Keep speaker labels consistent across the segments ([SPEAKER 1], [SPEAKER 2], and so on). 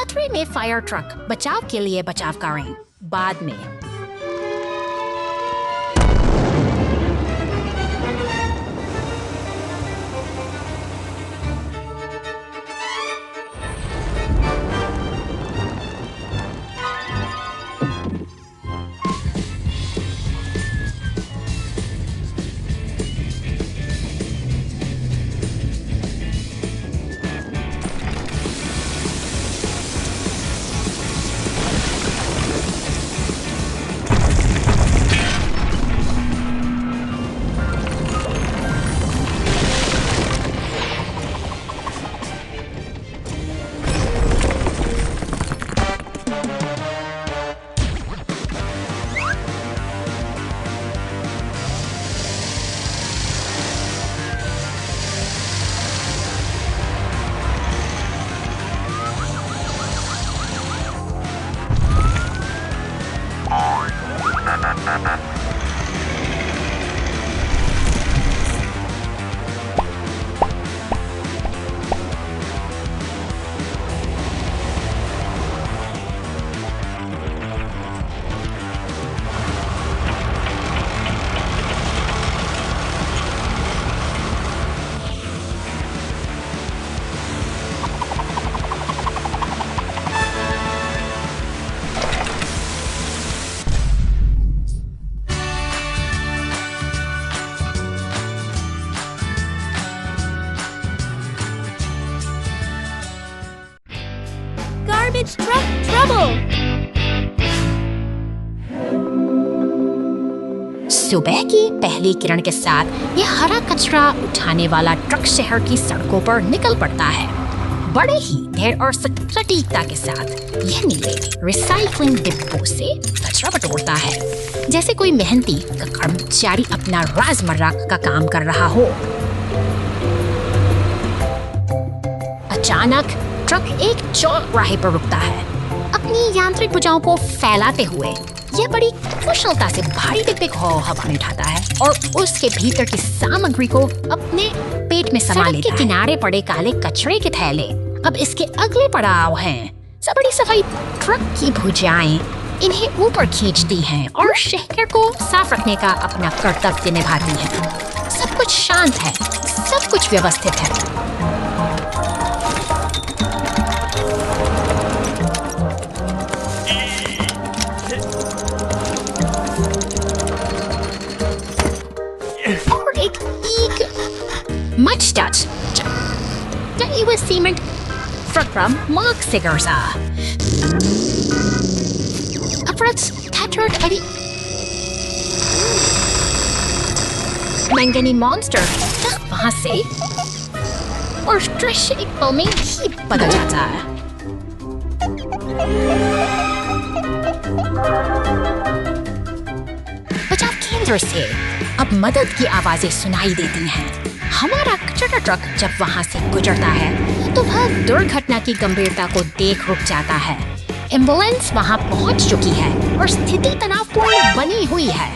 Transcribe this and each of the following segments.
[SPEAKER 1] खतरे में fire truck, बचाव के लिए बचाव करें। बाद में garbage truck trouble. सुबह की पहली किरण के साथ यह हरा कचरा उठाने वाला ट्रक शहर की सड़कों पर निकल पड़ता है। बड़े ही धैर्य और सटीकता के साथ यह नीले रिसाइकलिंग डिब्बों से कचरा बटोरता है, जैसे कोई मेहनती कर्मचारी अपना रोजमर्रा का काम कर रहा हो। अचानक ट्रक एक चौराहे पर रुकता है। अपनी यांत्रिक भुजाओं को फैलाते हुए यह बड़ी कुशलता से भारी डिब्बे को हवा में उठाता है और उसके भीतर की सामग्री को अपने पेट में समा लेता है। किनारे पड़े काले कचरे के थैले अब इसके अगले पड़ाव हैं। बड़ी सफाई ट्रक की भुजाएं इन्हें ऊपर खींचती हैं और शहर को साफ रखने का अपना कर्तव्य निभाती हैं। सब कुछ शांत है, सब कुछ व्यवस्थित है। और एक much touch. Der Übersiemend Programm mag Sigarza. Afrats tattered Eddie Mangani monster वहाँ से और दृश्य एक पल में ही बदल जाता है। बचाव केंद्र से अब मदद की आवाजें सुनाई देती हैं। हमारा कचरा ट्रक जब वहाँ से गुजरता है तो वह दुर्घटना की गंभीरता को देख रुक जाता है। एम्बुलेंस वहाँ पहुँच चुकी है और स्थिति तनावपूर्ण बनी हुई है।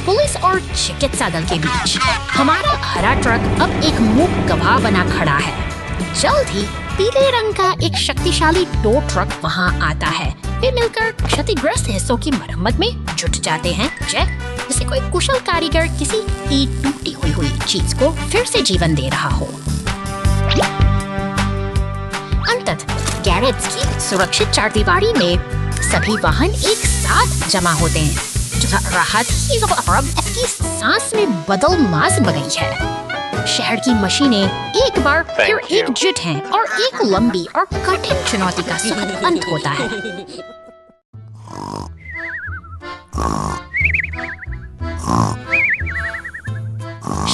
[SPEAKER 1] पुलिस और चिकित्सा दल के बीच हमारा हरा ट्रक अब एक मूक गवाह बना खड़ा है। जल्द ही पीले रंग का एक शक्तिशाली टो ट्रक वहां आता है। वे मिलकर क्षतिग्रस्त हिस्सों की मरम्मत में जुट जाते हैं, जैसे कोई कुशल कारीगर किसी की टूटी हुई चीज को फिर से जीवन दे रहा हो। अंततः गैरेज की सुरक्षित चारदीवारी में सभी वाहन एक साथ जमा होते हैं। राहत की सांस में बदल मास बगई है। शहर की मशीनें एक बार फिर एकजुट हैं और एक लंबी और कठिन चुनौती का सुखद अंत होता है।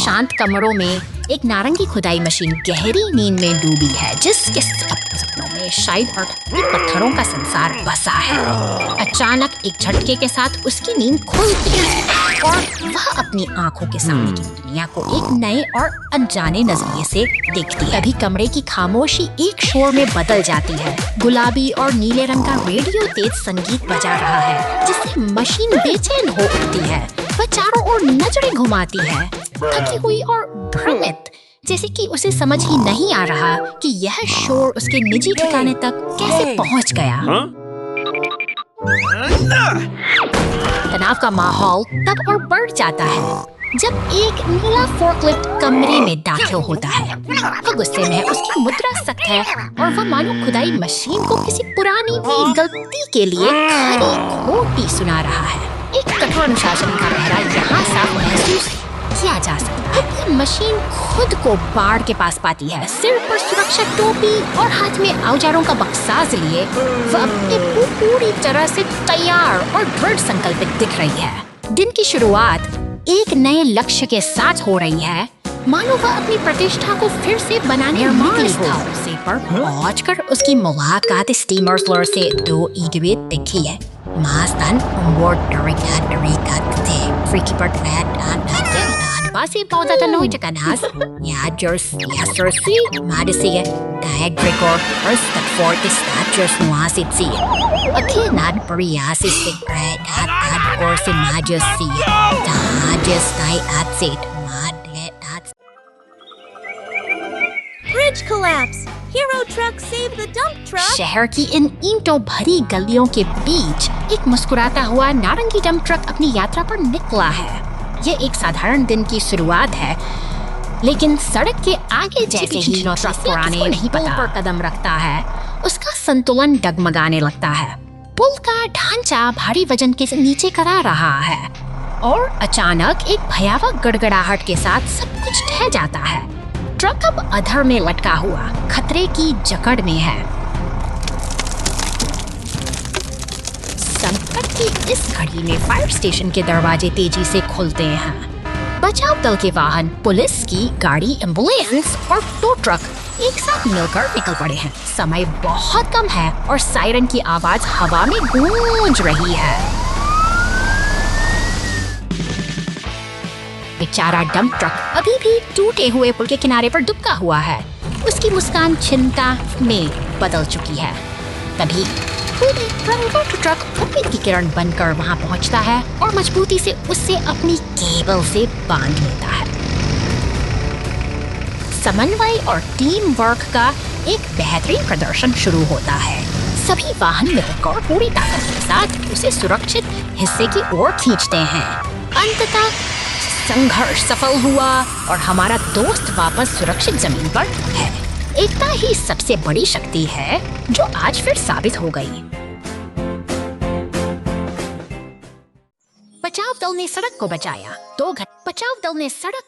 [SPEAKER 1] शांत कमरों में एक नारंगी खुदाई मशीन गहरी नींद में डूबी है, जिसके सपनों में शायद पत्थरों का संसार बसा है। अचानक एक झटके के साथ उसकी नींद खुलती है। और वह अपनी आंखों के सामने की दुनिया को एक नए और अनजाने नजरिए से देखती है। तभी कमरे की खामोशी एक शोर में बदल जाती है। गुलाबी और नीले रंग का रेडियो तेज संगीत बजा रहा है, जिससे मशीन बेचैन हो उठती है। वह चारों ओर नजरें घुमाती है, थकी हुई और भ्रमित, जैसे कि उसे समझ ही नहीं आ रहा कि यह शोर उसके निजी ठिकाने तक कैसे पहुंच गया। तनाव का माहौल तब और बढ़ जाता है जब एक नीला फोर्कलिफ्ट कमरे में दाखिल होता है। वह गुस्से में है, उसकी मुद्रा सख्त है और वह मानो खुदाई मशीन को किसी पुरानी गलती के लिए खरी खोटी सुना रहा है। एक कठोर अनुशासन का पहरा यहाँ साफ महसूस किया जा सकता है। मशीन खुद को बाढ़ के पास पाती है, सिर पर सुरक्षा टोपी और हाथ में औजारों का बक्साज लिए वह अपनी पूरी तरह से तैयार और दृढ़ संकल्पित दिख रही है। दिन की शुरुआत एक नए लक्ष्य के साथ हो रही है, मानो वह अपनी प्रतिष्ठा को फिर से बनाने निकली हो। पर पहुंचकर उसकी मुलाकात स्टीमर से 2 इग्वेट दिखी है। Mastan umward darikat te freaky part red and basi pauta tanoi takanas ya jersey madisi diagricor first at 40 statures nuasit si akinad pariasis red at or si majesty just I at sit mad at
[SPEAKER 2] bridge collapse. Hero truck save the dump truck.
[SPEAKER 1] शहर की इन ईंटों भरी गलियों के बीच एक मुस्कुराता हुआ नारंगी डंप ट्रक अपनी यात्रा पर निकला है। यह एक साधारण दिन की शुरुआत है, लेकिन सड़क के आगे जैसे ही ट्रक पुराने पुल पर कदम रखता है, उसका संतुलन डगमगाने लगता है। पुल का ढांचा भारी वजन के नीचे करा रहा है और अचानक एक भयावह गड़गड़ाहट के साथ सब कुछ ढह जाता है। ट्रक अब अधर में लटका हुआ खतरे की जकड़ में है। संकट की इस घड़ी में फायर स्टेशन के दरवाजे तेजी से खुलते हैं। बचाव दल के वाहन, पुलिस की गाड़ी, एम्बुलेंस और 2 ट्रक एक साथ मिलकर निकल पड़े हैं। समय बहुत कम है और सायरन की आवाज हवा में गूंज रही है। बेचारा डंप ट्रक अभी भी टूटे हुए पुल के किनारे पर दुबका हुआ है। उसकी मुस्कान चिंता में बदल चुकी है। तभी ट्रक उम्मीद की किरण बनकर वहां पहुंचता है और मजबूती से उससे अपनी केबल से बांध लेता है। समन्वय और टीम वर्क का एक बेहतरीन प्रदर्शन शुरू होता है। सभी वाहन मिलकर पूरी ताकत के साथ उसे सुरक्षित हिस्से की ओर खींचते हैं। अंततः संघर्ष सफल हुआ और हमारा दोस्त वापस सुरक्षित जमीन पर है। एकता ही सबसे बड़ी शक्ति है जो आज फिर साबित हो गई। बचाव दल ने सड़क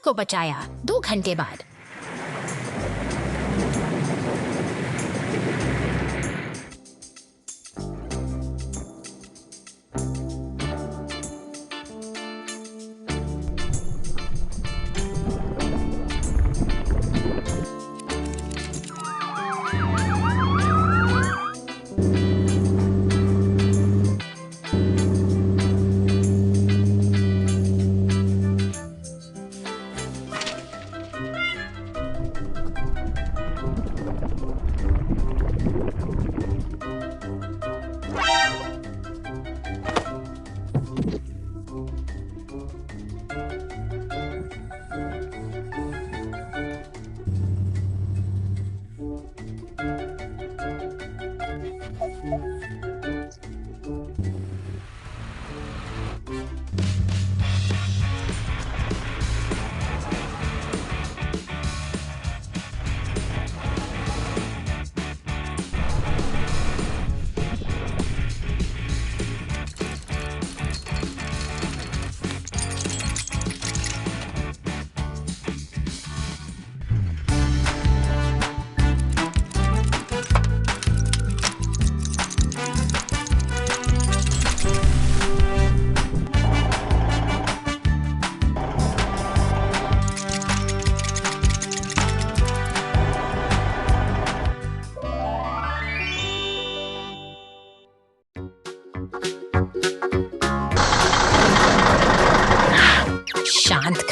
[SPEAKER 1] को बचाया। 2 घंटे बाद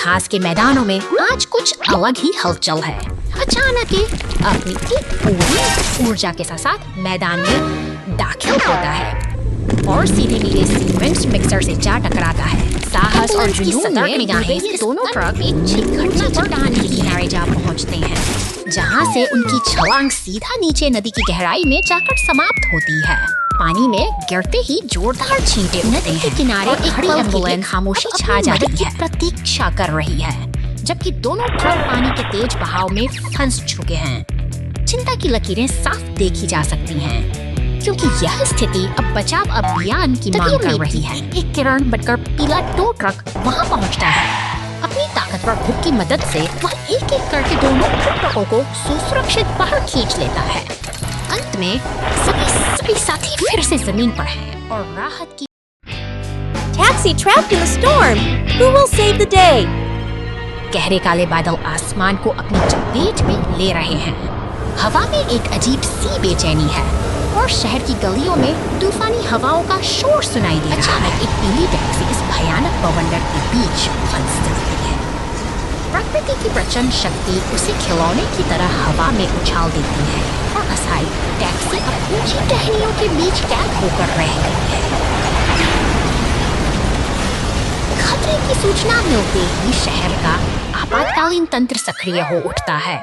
[SPEAKER 1] घास के मैदानों में आज कुछ अलग ही हलचल है। अचानक ही अपनी एक पूरी ऊर्जा के साथ मैदान में दाखिल होता है और सीधे नीले सीमेंट मिक्सर से जा टकराता है। साहस और जुनून में निगाहें ये दोनों ट्रक एक घटना चट्टान के किनारे जा पहुंचते हैं, जहां से उनकी छलांग सीधा नीचे नदी की गहराई में जाकर समाप्त होती है। पानी में गिरते ही जोरदार छींटे उठते हैं। किनारे एक खड़ी एम्बुलेंस खामोशी छा जाती है, प्रतीक्षा कर रही है, जबकि दोनों ट्रक पानी के तेज बहाव में फंस चुके हैं। चिंता की लकीरें साफ देखी जा सकती हैं, क्योंकि यह स्थिति अब बचाव अभियान की मांग कर रही है। एक किरण बनकर पीला टो ट्रक वहां पहुंचता है। अपनी ताकतवर हुक की मदद से वह एक एक करके दोनों ट्रकों को सुरक्षित बाहर खींच लेता है। अंत में सभी साथी फिर से जमीन पर हैं और राहत की
[SPEAKER 2] Taxi trapped in the storm. Who will save the day?
[SPEAKER 1] गहरे काले बादल आसमान को अपनी चपेट में ले रहे हैं। हवा में एक अजीब सी बेचैनी है और शहर की गलियों में तूफानी हवाओं का शोर सुनाई दे रहा है। एक पीली टैक्सी इस भयानक बवंडर के बीच फंस जाती है। प्रकृति की प्रचंड शक्ति उसे खिलौने की तरह हवा में उछाल देती है और असाई टैक्सी अब ऊंची टहनियों के बीच कैद होकर रह गई है। खतरे की सूचना मिलते ही शहर का आपातकालीन तंत्र सक्रिय हो उठता है।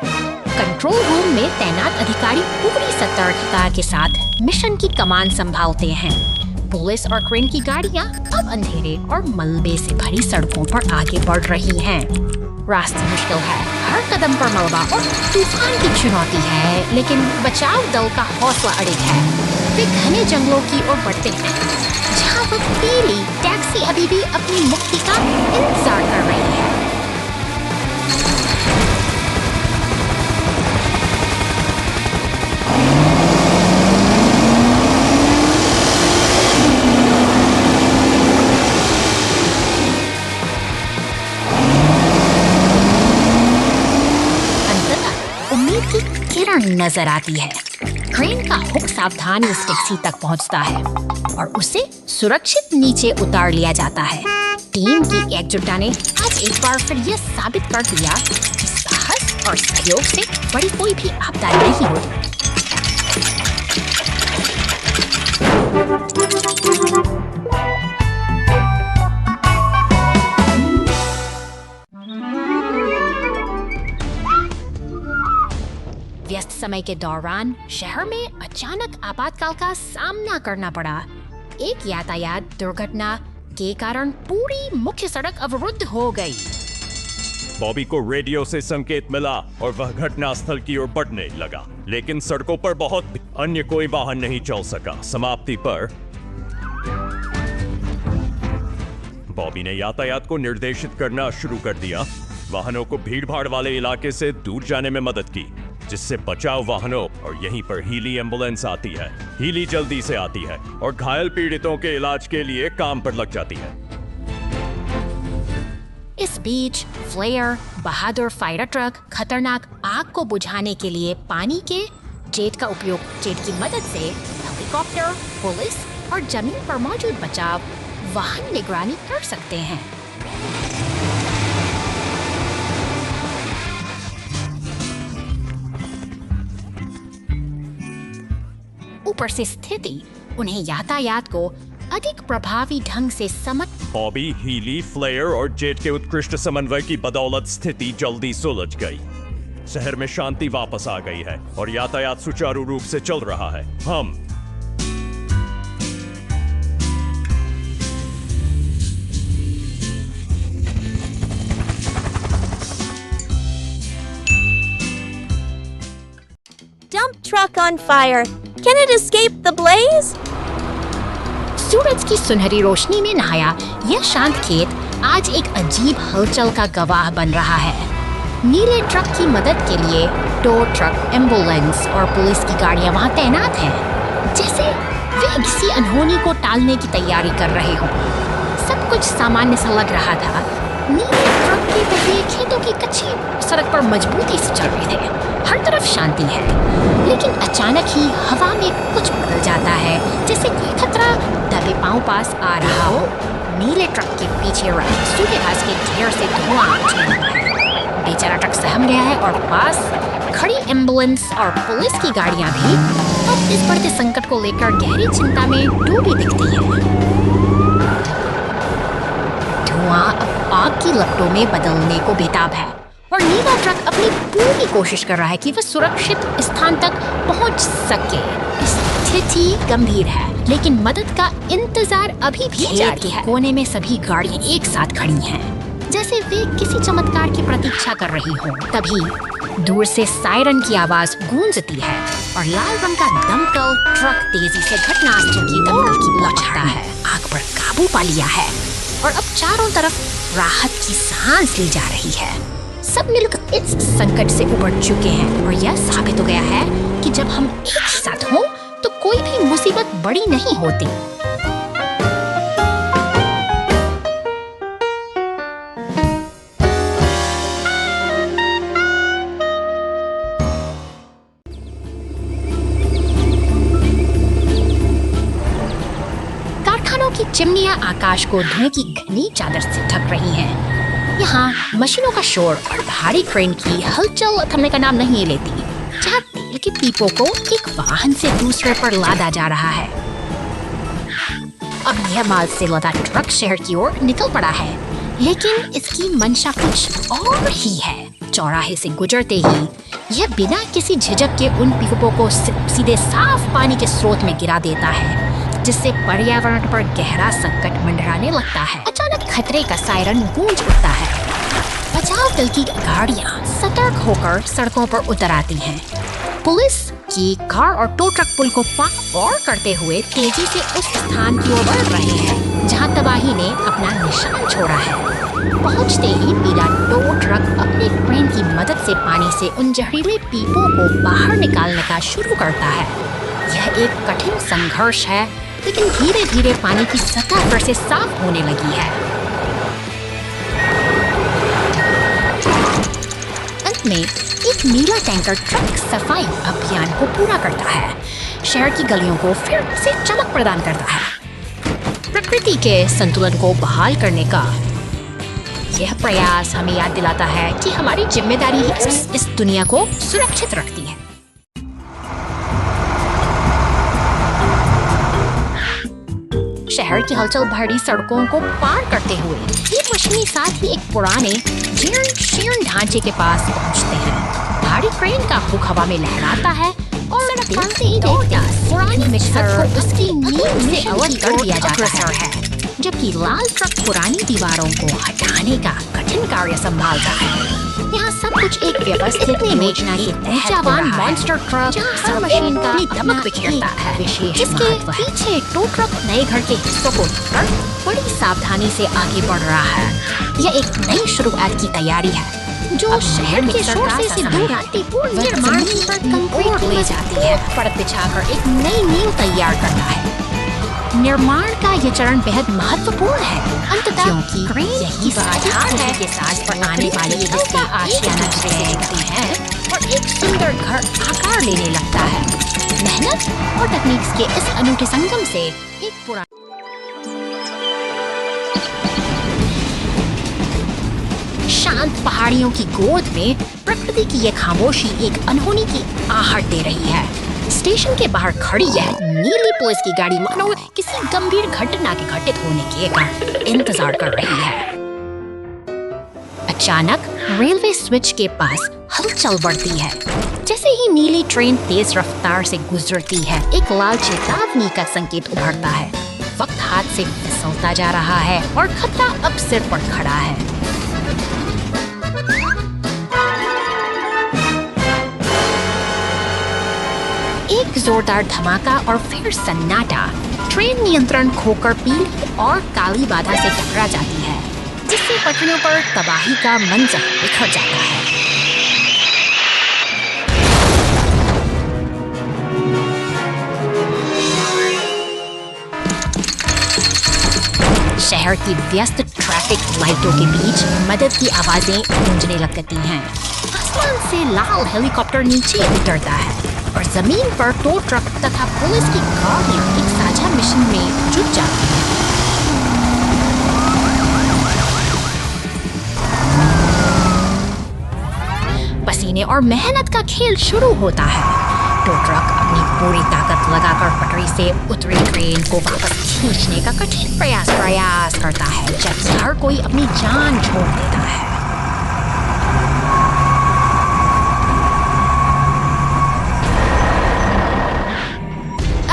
[SPEAKER 1] कंट्रोल रूम में तैनात अधिकारी पूरी सतर्कता के साथ मिशन की कमान संभालते हैं। पुलिस और क्रेन की गाड़ियां अब अंधेरे और मलबे से भरी सड़कों पर आगे बढ़ रही हैं। रास्ता मुश्किल है, हर कदम पर मलबा और तूफान की चुनौती है, लेकिन बचाव दल का हौसला अड़िग है। वे घने जंगलों की ओर बढ़ते हैं, जहाँ वह पीली टैक्सी अभी भी अपनी मुक्ति का इंतजार कर रही है। नजर आती है। क्रेन का हुक सावधानी उस टैक्सी तक पहुंचता है और उसे सुरक्षित नीचे उतार लिया जाता है। टीम की एकजुटता ने आज एक बार फिर यह साबित कर दिया कि साहस और सहयोग से बड़ी कोई भी आपदा नहीं होती। व्यस्त समय के दौरान शहर में अचानक आपातकाल का सामना करना पड़ा। एक यातायात दुर्घटना के कारण पूरी मुख्य सड़क अवरुद्ध हो गई।
[SPEAKER 3] बॉबी को रेडियो से संकेत मिला और वह घटनास्थल की ओर बढ़ने लगा, लेकिन सड़कों पर बहुत अन्य कोई वाहन नहीं चल सका। समाप्ति पर बॉबी ने यातायात को निर्देशित करना शुरू कर दिया। वाहनों को भीड़भाड़ वाले इलाके से दूर जाने में मदद की, जिससे बचाव वाहनों और यहीं पर हीली एम्बुलेंस आती है। हीली जल्दी से आती है और घायल पीड़ितों के इलाज के लिए काम पर लग जाती है।
[SPEAKER 1] इस बीच फ्लेयर बहादुर फायर ट्रक खतरनाक आग को बुझाने के लिए पानी के जेट का उपयोग जेट की मदद से हेलीकॉप्टर, पुलिस और जमीन पर मौजूद बचाव वाहन निगरानी कर सकते हैं। ऊपर से स्थिति उन्हें यातायात को अधिक प्रभावी ढंग से समझ।
[SPEAKER 3] बॉबी, हीली, फ्लेयर और जेट के उत्कृष्ट समन्वय की बदौलत स्थिति जल्दी सुलझ गई। शहर में शांति वापस आ गई है और यातायात सुचारू रूप से चल रहा है। हम
[SPEAKER 2] Dump truck on fire. Can it escape the blaze?
[SPEAKER 1] सूरज की सुनहरी रोशनी में नहाया यह शांत खेत आज एक अजीब हलचल का गवाह बन रहा है। नीले ट्रक की मदद के लिए टो ट्रक, एम्बुलेंस और पुलिस की गाड़ियां वहां तैनात हैं, जैसे वे किसी अनहोनी को टालने की तैयारी कर रहे हों। सब कुछ सामान्य सा लग रहा था। नीले ट्रक के पहिए खेतों की कच्ची सड़क पर मजबूती से चल रहे थे। हर तरफ शांति है, लेकिन अचानक ही हवा में कुछ बदल जाता है, जैसे कोई खतरा आपके पाँव पास आ रहा हो। नीले ट्रक के पीछे सूखे घास के ढेर से धुआं उठने लगा है। बेचारा ट्रक सहम गया है और पास खड़ी एम्बुलेंस और पुलिस की गाड़ियां भी अब इस बढ़ते संकट को लेकर गहरी चिंता में डूबी दिखती हैं। धुआं अब आग की लपटों में बदलने को बेताब है और नीला ट्रक अपनी पूरी कोशिश कर रहा है कि वह सुरक्षित स्थान तक पहुंच सके। स्थिति गंभीर है, लेकिन मदद का इंतजार अभी भी जारी है। कोने में सभी गाड़ियां एक साथ खड़ी हैं, जैसे वे किसी चमत्कार की प्रतीक्षा कर रही हों। तभी दूर से सायरन की आवाज गूंजती है और लाल रंग का दमकल ट्रक तेजी से घटनास्थल की ओर लौटता है। आग पर काबू पा लिया है और अब चारों तरफ राहत की सांस ली जा रही है। सब मिलकर इस संकट से उबर चुके हैं और यह साबित हो गया है कि जब हम एक साथ हों तो कोई भी मुसीबत बड़ी नहीं होती। कारखानों की चिमनियां आकाश को धुएं की घनी चादर से ढक रही हैं। यहाँ मशीनों का शोर और भारी क्रेन की हलचल थमने का नाम नहीं लेती, जहाँ तेल के पीपों को एक वाहन से दूसरे पर लादा जा रहा है। अब यह माल से लदा ट्रक शहर की ओर निकल पड़ा है, लेकिन इसकी मंशा कुछ और ही है। चौराहे से गुजरते ही यह बिना किसी झिझक के उन पीपों को सीधे साफ पानी के स्रोत में गिरा देता है, जिससे पर्यावरण पर गहरा संकट मंडराने लगता है। अचानक खतरे का सायरन गूंज उठता है। बचाव दल की गाड़ियां सतर्क होकर सड़कों पर उतर आती हैं। पुलिस की कार और टो ट्रक पुल को पार करते हुए तेजी से उस स्थान की ओर बढ़ रहे हैं जहां तबाही ने अपना निशान छोड़ा है। पहुंचते ही पीला टो ट्रक अपने क्रेन की मदद से पानी से उन जहरीले पीपों को बाहर निकालने का शुरू करता है। यह एक कठिन संघर्ष है, लेकिन धीरे धीरे पानी की सतह फिर से साफ होने लगी है। अंत में एक नीला टैंकर ट्रक सफाई अभियान को पूरा करता है, शहर की गलियों को फिर से चमक प्रदान करता है। प्रकृति के संतुलन को बहाल करने का यह प्रयास हमें याद दिलाता है कि हमारी जिम्मेदारी ही इस दुनिया को सुरक्षित रखती है। शहर की हलचल भरी सड़कों को पार करते हुए ये मशीनी साथ ही एक पुराने जीर्ण ढांचे के पास पहुंचते हैं। भारी क्रेन का हुक हवा में लहराता है और देखते ही देखते पुरानी मिक्सर को उसकी नींद से अलग कर दिया जाता है, जबकि लाल ट्रक पुरानी दीवारों को हटाने का कठिन कार्य संभालता है। यहाँ सब कुछ एक व्यवस्थित योजना के ऊर्जावान मॉन्स्टर ट्रक हर मशीन का धमक बिखेरता है, जिसके पीछे टो ट्रक नए घर के हिस्सों को लेकर बड़ी सावधानी से आगे बढ़ रहा है। यह एक नई शुरुआत की तैयारी है जो शहर के शोर से दूर शांतिपूर्ण निर्माण पर कंक्रीट ले जाती है, परत बिछाकर एक नई नींव तैयार करता है। निर्माण का ये चरण बेहद महत्वपूर्ण है, अंततः क्योंकि यही आधार है के साथ पर आने वाले रिश्ते आशियाना देखते हैं और एक सुंदर घर आकार लेने लगता है। मेहनत और तकनीक के इस अनूठे संगम से एक पुराना शांत पहाड़ियों की गोद में प्रकृति की ये खामोशी एक अनहोनी की आहट दे रही है। स्टेशन के बाहर खड़ी है नीली पुलिस की गाड़ी मानो किसी गंभीर घटना के घटित होने के इंतजार कर रही है। अचानक रेलवे स्विच के पास हलचल बढ़ती है। जैसे ही नीली ट्रेन तेज रफ्तार से गुजरती है, एक लाल चेतावनी का संकेत उभरता है। वक्त हाथ से फिसलता जा रहा है और खतरा अब सिर पर खड़ा है। एक जोरदार धमाका और फिर सन्नाटा। ट्रेन नियंत्रण खोकर पीली और काली बाधा से टकरा जाती है, जिससे पटरियों पर तबाही का मंजर बिखर जाता है। शहर की व्यस्त ट्रैफिक लाइटों के बीच मदद की आवाजें गूंजने लगती हैं। आसमान से लाल हेलीकॉप्टर नीचे उतरता है और जमीन पर टो ट्रक तथा पुलिस की गाड़ियां एक साझा मिशन में जुट जाती हैं। पसीने और मेहनत का खेल शुरू होता है। टो ट्रक अपनी पूरी ताकत लगाकर पटरी से उतरी ट्रेन को वापस खींचने का कठिन प्रयास करता है, जबकि हर कोई अपनी जान छोड़ देता है।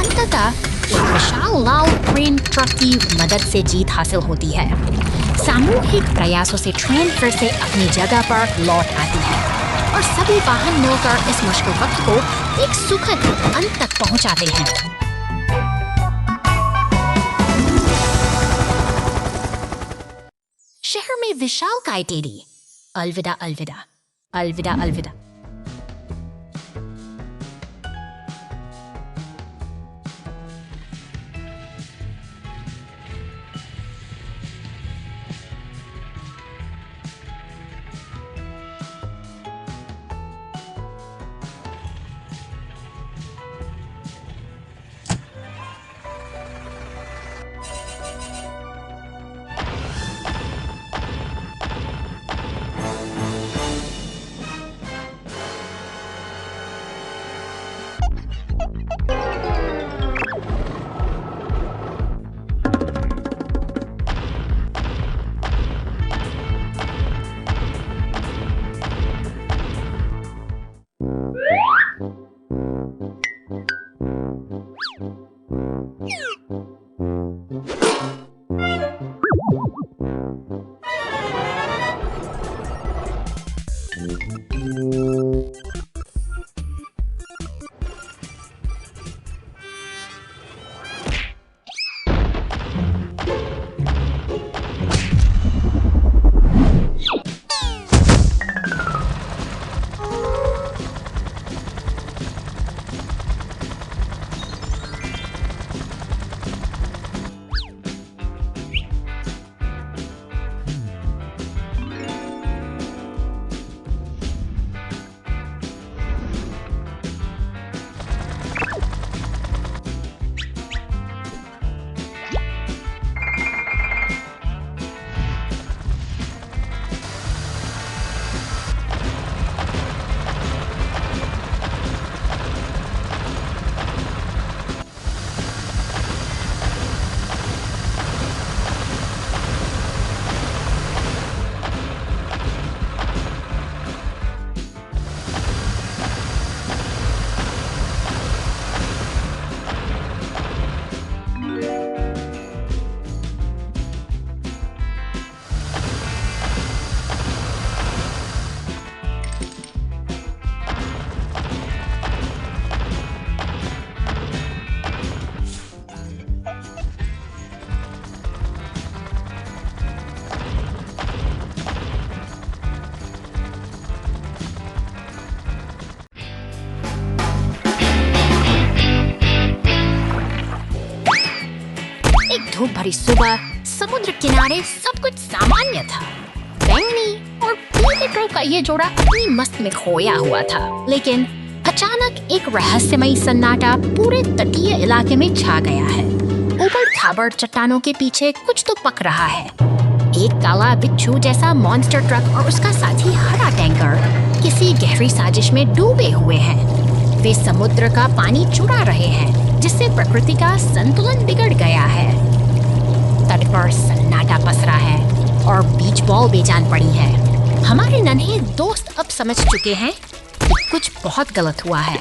[SPEAKER 1] अंततः एक विशाल लाल ट्रेन ट्रक की मदद से जीत हासिल होती है। सामूहिक प्रयासों से ट्रेन फिर से अपनी जगह पर लौट आती है और सभी वाहन मिलकर इस मुश्किल वक्त को एक सुखद अंत तक पहुंचाते हैं। शहर में विशालकाय डेरी। अलविदा अलविदा अलविदा अलविदा। धूप भरी सुबह समुद्र किनारे सब कुछ सामान्य था। बैंगनी और पीले ट्रो का ये जोड़ा अपनी मस्त में खोया हुआ था, लेकिन अचानक एक रहस्यमयी सन्नाटा पूरे तटीय इलाके में छा गया है। ऊपर खाबड़ चट्टानों के पीछे कुछ तो पक रहा है। एक काला बिच्छू जैसा मॉन्स्टर ट्रक और उसका साथी हरा टैंकर किसी गहरी साजिश में डूबे हुए हैं। वे समुद्र का पानी चुरा रहे हैं, जिससे प्रकृति का संतुलन बिगड़ गया है। तट पर सन्नाटा पसरा है और बीच बॉल बेजान पड़ी है। हमारे नन्हे दोस्त अब समझ चुके हैं कि कुछ बहुत गलत हुआ है।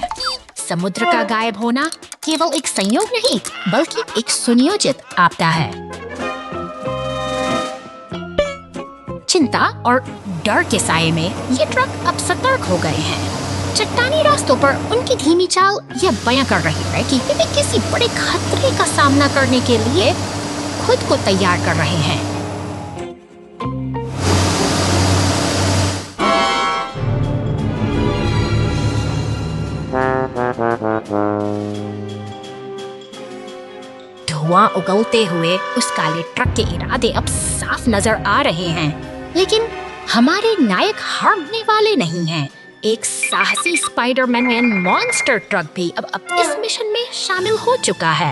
[SPEAKER 1] समुद्र का गायब होना केवल एक संयोग नहीं, बल्कि एक सुनियोजित आपदा है। चिंता और डर के साये में ये ट्रक अब सतर्क हो गए हैं। चट्टानी रास्तों पर उनकी धीमी चाल यह बयां कर रही है कि वे किसी बड़े खतरे का सामना करने के लिए खुद को तैयार कर रहे हैं। धुआं उगलते हुए उस काले ट्रक के इरादे अब साफ नजर आ रहे हैं, लेकिन हमारे नायक हारने वाले नहीं हैं। एक साहसी स्पाइडरमैन मॉन्स्टर ट्रक भी अब इस मिशन में शामिल हो चुका है।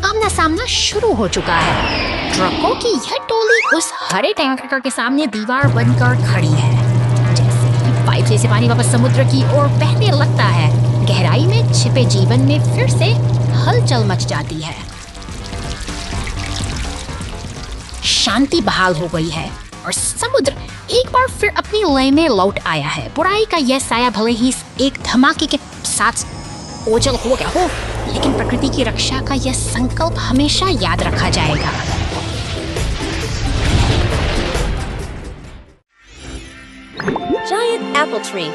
[SPEAKER 1] आमना सामना शुरू हो चुका है। ट्रकों की यह टोली उस हरे टैंकर के सामने दीवार बनकर खड़ी है। जैसे ही पाइप से पानी वापस समुद्र की ओर बहने लगता है, गहराई में छिपे जीवन में फिर से हलचल मच जाती है। शांति बहाल हो गई है और समुद्र एक बार फिर अपनी लय में लौट आया है। बुराई का यह साया भले ही एक धमाके के साथ ओझल हो गया हो, लेकिन प्रकृति की रक्षा का यह संकल्प हमेशा याद रखा जाएगा।
[SPEAKER 2] Giant apple tree.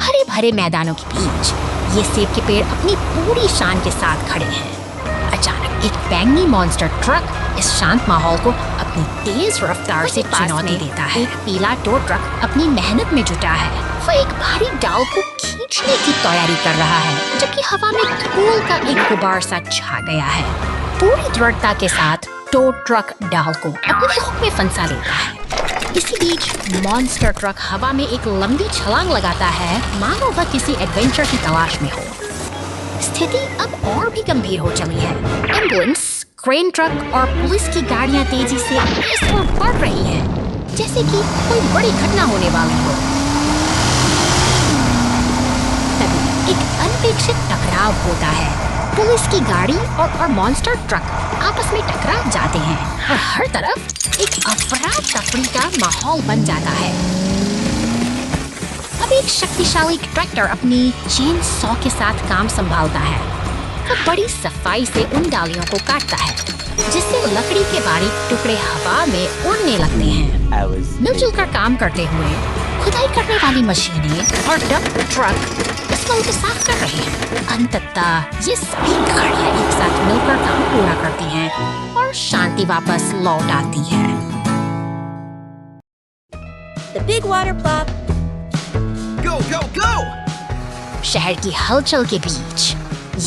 [SPEAKER 1] हरे भरे मैदानों के बीच ये सेब के पेड़ अपनी पूरी शान के साथ खड़े हैं। अचानक एक बैंगनी मॉन्स्टर ट्रक इस शांत माहौल को अपनी तेज रफ्तार से चुनौती देता है। एक पीला टो ट्रक अपनी मेहनत में जुटा है। वह एक भारी डाल को खींचने की तैयारी कर रहा है, जबकि हवा में धूल का एक गुबार सा छा गया है। पूरी दृढ़ता के साथ टो ट्रक डाल को अपने हुक में फंसा लेता है। इसी बीच मॉन्स्टर ट्रक हवा में एक लंबी छलांग लगाता है, मानो वह किसी एडवेंचर की तलाश में हो। स्थिति अब और भी गंभीर हो चली है। एम्बुलेंस, क्रेन ट्रक और पुलिस की गाड़ियां तेजी से इस ओर बढ़ रही हैं, जैसे कि कोई बड़ी घटना होने वाली हो। तभी एक अनपेक्षित टकराव होता है। पुलिस की गाड़ी और मॉन्स्टर ट्रक आपस में टकरा जाते हैं और हर तरफ एक अफरा तफरी का माहौल बन जाता है। अब एक शक्तिशाली ट्रैक्टर अपनी चेन सॉ के साथ काम संभालता है। वह बड़ी सफाई से उन डालियों को काटता है, जिससे लकड़ी के बारीक टुकड़े हवा में उड़ने लगते हैं। मिलजुल कर काम करते हुए खुदाई करने वाली मशीनें और डंप ट्रक इस वक्त को साफ कर रहे हैं। अंततः ये सभी गाड़ियां एक साथ मिलकर काम पूरा करती हैं और शांति वापस लौट आती है।
[SPEAKER 2] The big water plop.
[SPEAKER 4] Go, go, go!
[SPEAKER 1] शहर की हलचल के बीच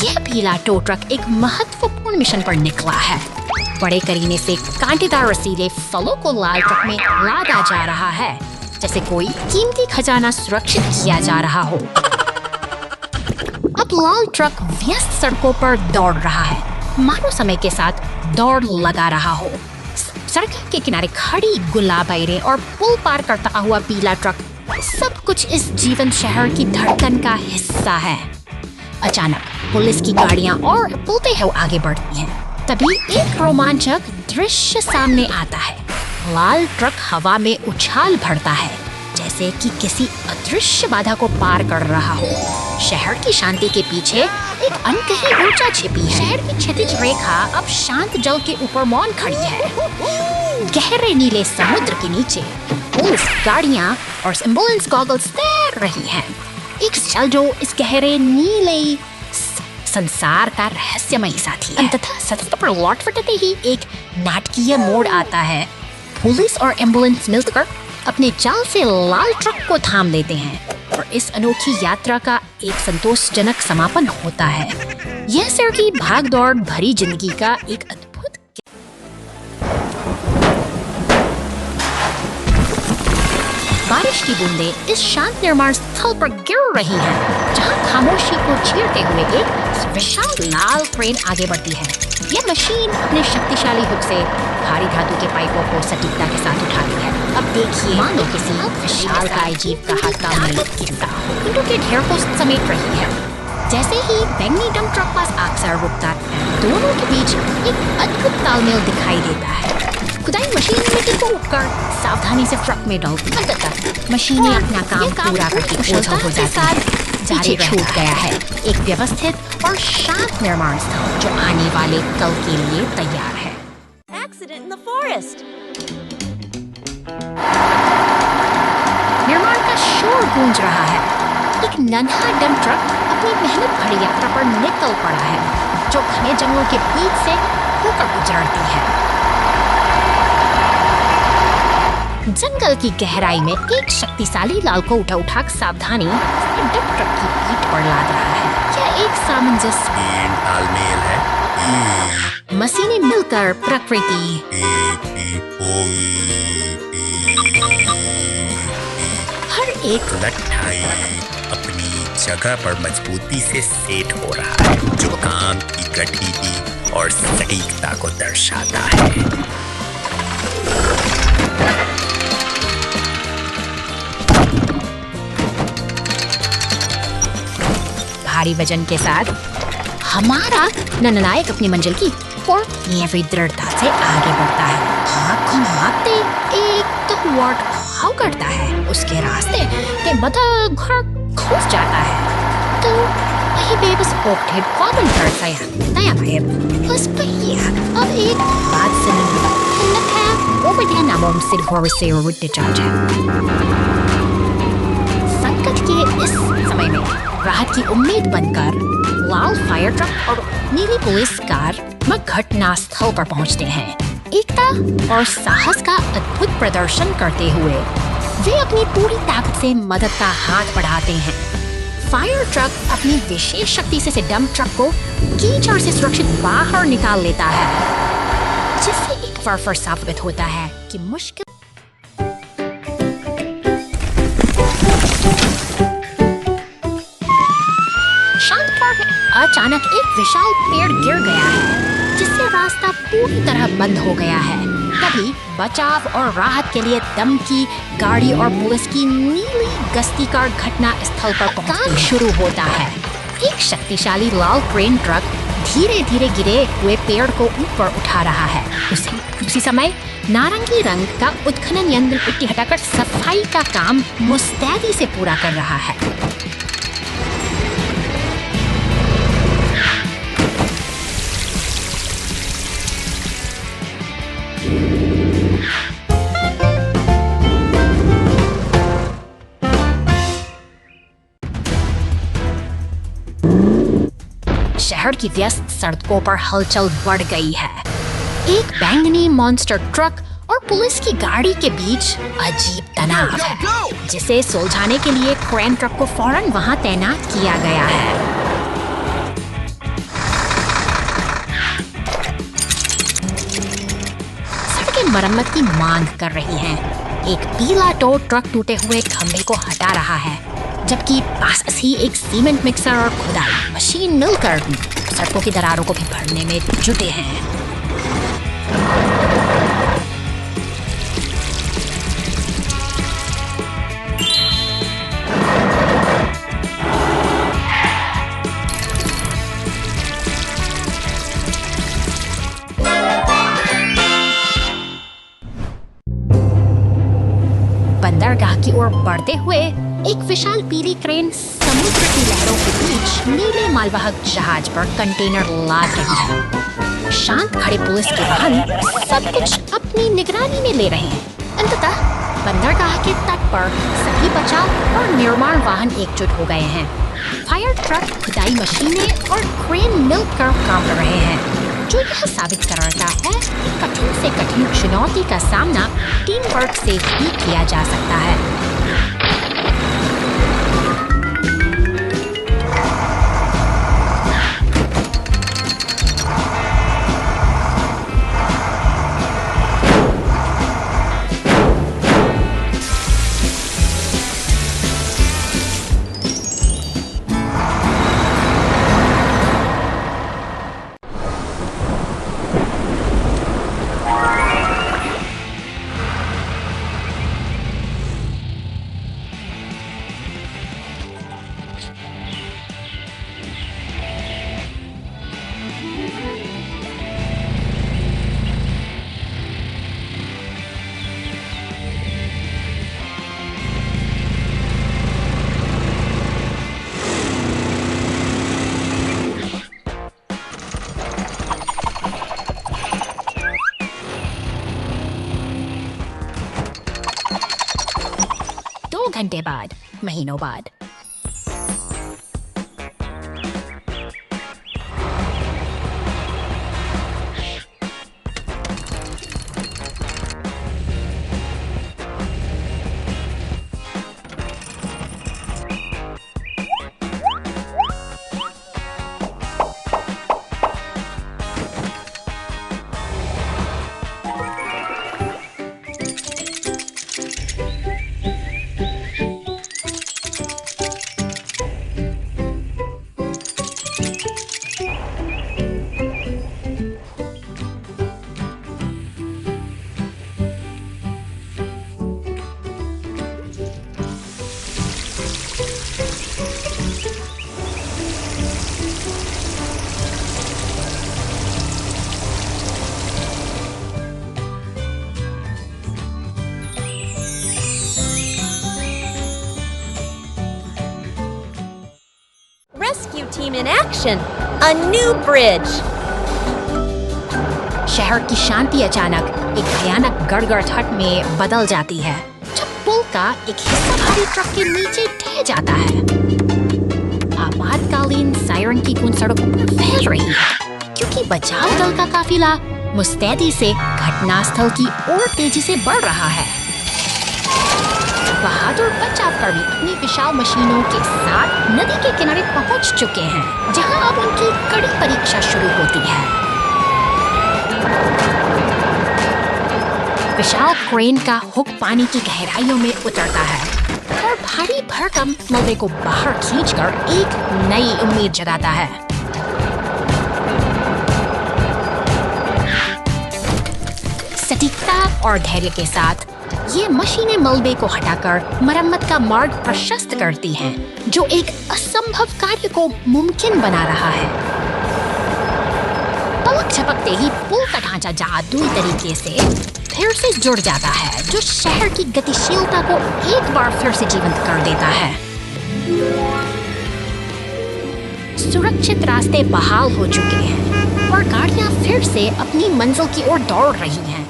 [SPEAKER 1] यह पीला टो ट्रक एक महत्वपूर्ण मिशन पर निकला है। बड़े करीने से कांटेदार रसीले फलों को लाल ट्रक में लादा जा रहा है, जैसे कोई कीमती खजाना सुरक्षित किया जा रहा हो। अब लाल ट्रक व्यस्त सड़कों पर दौड़ रहा है, मानो समय के साथ दौड़ लगा रहा हो। सड़क के किनारे खड़ी गुलाबीरें और पुल पार करता हुआ पीला ट्रक, सब कुछ इस जीवन शहर की धड़कन का हिस्सा है। अचानक पुलिस की गाड़ियां और पुलते हुए आगे बढ़ती हैं। तभी एक रोमांचक दृश्य सामने आता है। लाल ट्रक हवा में उछाल भरता है, जैसे कि किसी अदृश्य बाधा को पार कर रहा हो। शहर की शांति के पीछे एक अनकही ऊर्जा छिपी है। शहर की क्षैतिज रेखा अब शांत जल के ऊपर मौन खड़ी है। गहरे नीले समुद्र के नीचे पुलिस गाड़ियां और एम्बुलेंस गॉगल्स तैर रही हैं। एक शल जो इस गहरे नीले संसार का रहस्यमयी साथी है। अंततः सत्य पर लौट फटते ही एक नाटकीय मोड़ आता है। पुलिस और एम्बुलेंस मिलकर अपने जाल से लाल ट्रक को थाम लेते हैं और इस अनोखी यात्रा का एक संतोषजनक समापन होता है। यह शहर की भागदौड़ भरी जिंदगी का एक अद्भुत बारिश की बूंदें इस शांत निर्माण स्थल पर गिर रही हैं, जहां खामोशी को चीरते हुए एक विशाल लाल क्रेन आगे बढ़ती है। यह मशीन अपने शक्तिशाली हुक से भारी धातु के पाइपों को सटीकता के साथ उठाती है। अब देखिए, मानो किसी विशाल काय जीव का हाथ काम में गिरता हो, ईंटों के ढेर को समेट रही है। जैसे ही बैंगनी डंप ट्रक पास आकर रुकता है, दोनों के बीच एक अद्भुत तालमेल दिखाई देता है। खुदाई मशीन मिट्टी को उठकर सावधानी से ट्रक में डालती है। अंततः मशीनें अपना काम पूरा करके ओझल हो जाती है। पीछे छूट गया है एक व्यवस्थित और शांत निर्माण स्थल जो आने वाले कल के लिए तैयार है।
[SPEAKER 2] Accident in the forest.
[SPEAKER 1] निर्माण का शोर गूंज रहा है। एक नन्हा डंप ट्रक अपनी मेहनत भरी यात्रा पर निकल पड़ा है, जो घने जंगलों के बीच से होकर गुजरती है। जंगल की गहराई में एक शक्तिशाली लाल को उठा सावधानी से डंप ट्रक की पीठ पर लाद रहा है। यह एक सामंजस्य
[SPEAKER 5] तालमेल है।
[SPEAKER 1] मशीनें मिलकर प्रकृति हर एक
[SPEAKER 5] लट्ठाई अपनी जगह पर मजबूती से सेट हो रहा है, जो काम की गठिली और सटीकता को दर्शाता है।
[SPEAKER 1] भारी वजन के साथ हमारा नननायक अपनी मंजिल की और ये दृढ़ता से आगे बढ़ता है। आँख घुमाते एक तो वार्ड भाव करता है, उसके रास्ते के मदद घर घुस जाता है। तो वही बेबस ओक्टेड कॉमन करता है नया नायक बस पहिया अब एक बात सुनने लगा over the नामों से घोर से उड़ते चाचा। संकट के इस समय में राहत की उम्मीद बनकर लाल फायर ट्रक और नीली पुलिस कार घटना स्थल पर पहुंचते हैं। एकता और साहस का अद्भुत प्रदर्शन करते हुए वे अपनी पूरी ताकत से मदद का हाथ बढ़ाते हैं। फायर ट्रक अपनी विशेष शक्ति से डंप ट्रक को कीचड़ से सुरक्षित बाहर निकाल लेता है, जिससे एक बार फिर साबित होता है कि मुश्किल अचानक एक विशाल पेड़ गिर गया है, जिससे रास्ता पूरी तरह बंद हो गया है। तभी बचाव और राहत के लिए दम की गाड़ी और पुलिस की नीली गश्ती कार घटना स्थल पर पहुंचना शुरू होता है। एक शक्तिशाली लाल क्रेन ट्रक धीरे धीरे गिरे हुए पेड़ को ऊपर उठा रहा है। उसी समय नारंगी रंग का उत्खनन यंत्र मिट्टी हटाकर सफाई का काम मुस्तैदी से पूरा कर रहा है। शहर की व्यस्त सड़कों पर हलचल बढ़ गई है। एक बैंगनी मॉन्स्टर ट्रक और पुलिस की गाड़ी के बीच अजीब तनाव है, जिसे सुलझाने के लिए क्रेन ट्रक को फौरन वहां तैनात किया गया है। सड़कें मरम्मत की मांग कर रही हैं। एक पीला टो ट्रक टूटे हुए खंभे को हटा रहा है, जबकि पास ही एक सीमेंट मिक्सर और खुदाई मशीन मिलकर सड़कों की दरारों को भी भरने में जुटे हैं। बंदरगाह की ओर बढ़ते हुए एक विशाल पीली क्रेन समुद्र की लहरों के बीच नीले मालवाहक जहाज पर कंटेनर लाद रही है। शांत खड़े पुलिस के वाहन सब कुछ अपनी निगरानी में ले रहे हैं। अंततः बंदरगाह के तट पर सभी बचाव और निर्माण वाहन एकजुट हो गए हैं। फायर ट्रक, खुदाई मशीनें और क्रेन मिलकर काम कर रहे हैं, जो यह साबित करता है कि कठिन से कठिन चुनौती का सामना टीम वर्क से ही किया जा सकता है। घंटे बाद, महीनों बाद
[SPEAKER 2] team in action. A new bridge.
[SPEAKER 1] शहर की शांति अचानक एक भयानक गड़गड़ाहट में बदल जाती है जब पुल का एक हिस्सा भारी ट्रक के नीचे ढह जाता है। आपातकालीन सायरन की गूंज सड़कों पर फैल रही है क्योंकि बचाव दल का काफिला मुस्तैदी से घटनास्थल की ओर तेजी से बढ़ रहा है। बहादुर बचावकर्मी अपनी विशाल मशीनों के साथ नदी के किनारे पहुंच चुके हैं जहां अब उनकी कड़ी परीक्षा शुरू होती है। विशाल क्रेन का हुक पानी की गहराइयों में उतरता है और भारी भरकम मलबे को बाहर खींचकर एक नई उम्मीद जगाता है। सटीकता और धैर्य के साथ ये मशीनें मलबे को हटाकर मरम्मत का मार्ग प्रशस्त करती हैं, जो एक असंभव कार्य को मुमकिन बना रहा है। पलक झपकते ही पुल का ढांचा जादुई तरीके से फिर से जुड़ जाता है, जो शहर की गतिशीलता को एक बार फिर से जीवंत कर देता है। सुरक्षित रास्ते बहाल हो चुके हैं और गाड़ियां फिर से अपनी मंजिल की ओर दौड़ रही हैं।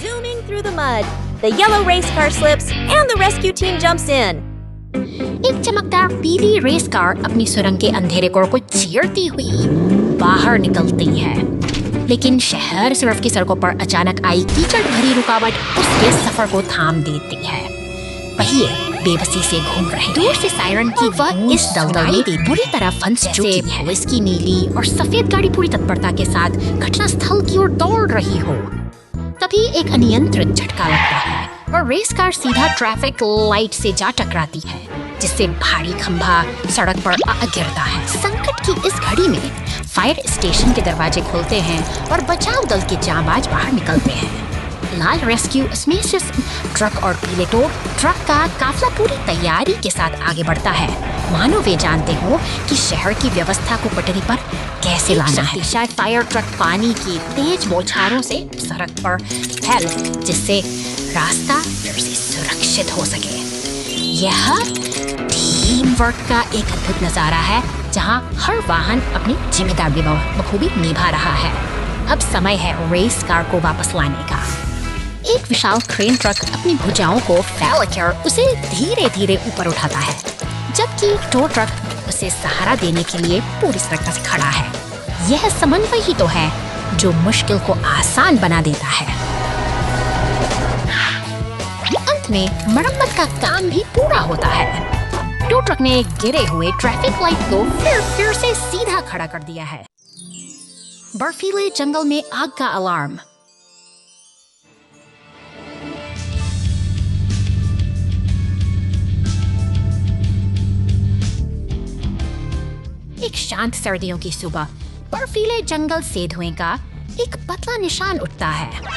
[SPEAKER 2] Zooming through the mud, the yellow race car slips and the rescue team jumps in.
[SPEAKER 1] एक चमकदार पीली रेस कार अपनी सुरंग के अंधेरे कोर को चीरती हुई बाहर निकलती है, लेकिन शहर सिर्फ की सड़कों पर अचानक आई कीचड़ भरी रुकावट उसके सफर को थाम देती है। पहिए बेबसी से घूम रहे। दूर से सायरन की वह इस दलदल में बुरी तरह फंस चुकी है। पुलिस की नीली और सफेद गाड़ी पूरी तत्परता के साथ घटनास्थल की ओर दौड़ रही हो। तभी एक अनियंत्रित झटका लगता है और रेस कार सीधा ट्रैफिक लाइट से जा टकराती है, जिससे भारी खंभा सड़क पर आ गिरता है। संकट की इस घड़ी में फायर स्टेशन के दरवाजे खुलते हैं और बचाव दल के जांबाज बाहर निकलते हैं। लाल रेस्क्यू स्पेसियस ट्रक और पीले टो ट्रक का काफिला पूरी तैयारी के साथ आगे बढ़ता है, मानो वे जानते हो कि शहर की व्यवस्था को पटरी पर कैसे लाना है। शायद फायर ट्रक पानी की तेज बौछारों से सड़क पर फैल, जिससे रास्ता फिर से सुरक्षित हो सके। यह टीम वर्क का एक अद्भुत नजारा है, जहां हर वाहन अपनी जिम्मेदारी बखूबी निभा रहा है। अब समय है रेस कार को वापस लाने का। एक विशाल क्रेन ट्रक अपनी भुजाओं को फैलाकर उसे धीरे धीरे ऊपर उठाता है, जबकि टो ट्रक उसे सहारा देने के लिए पूरी तरह से खड़ा है। यह समन्वय ही तो है जो मुश्किल को आसान बना देता है। अंत में मरम्मत का काम भी पूरा होता है। टो ट्रक ने गिरे हुए ट्रैफिक लाइट को फिर से सीधा खड़ा कर दिया है। बर्फीले जंगल में आग का अलार्म। एक शांत सर्दियों की सुबह बर्फीले जंगल से धुएं का एक पतला निशान उठता है।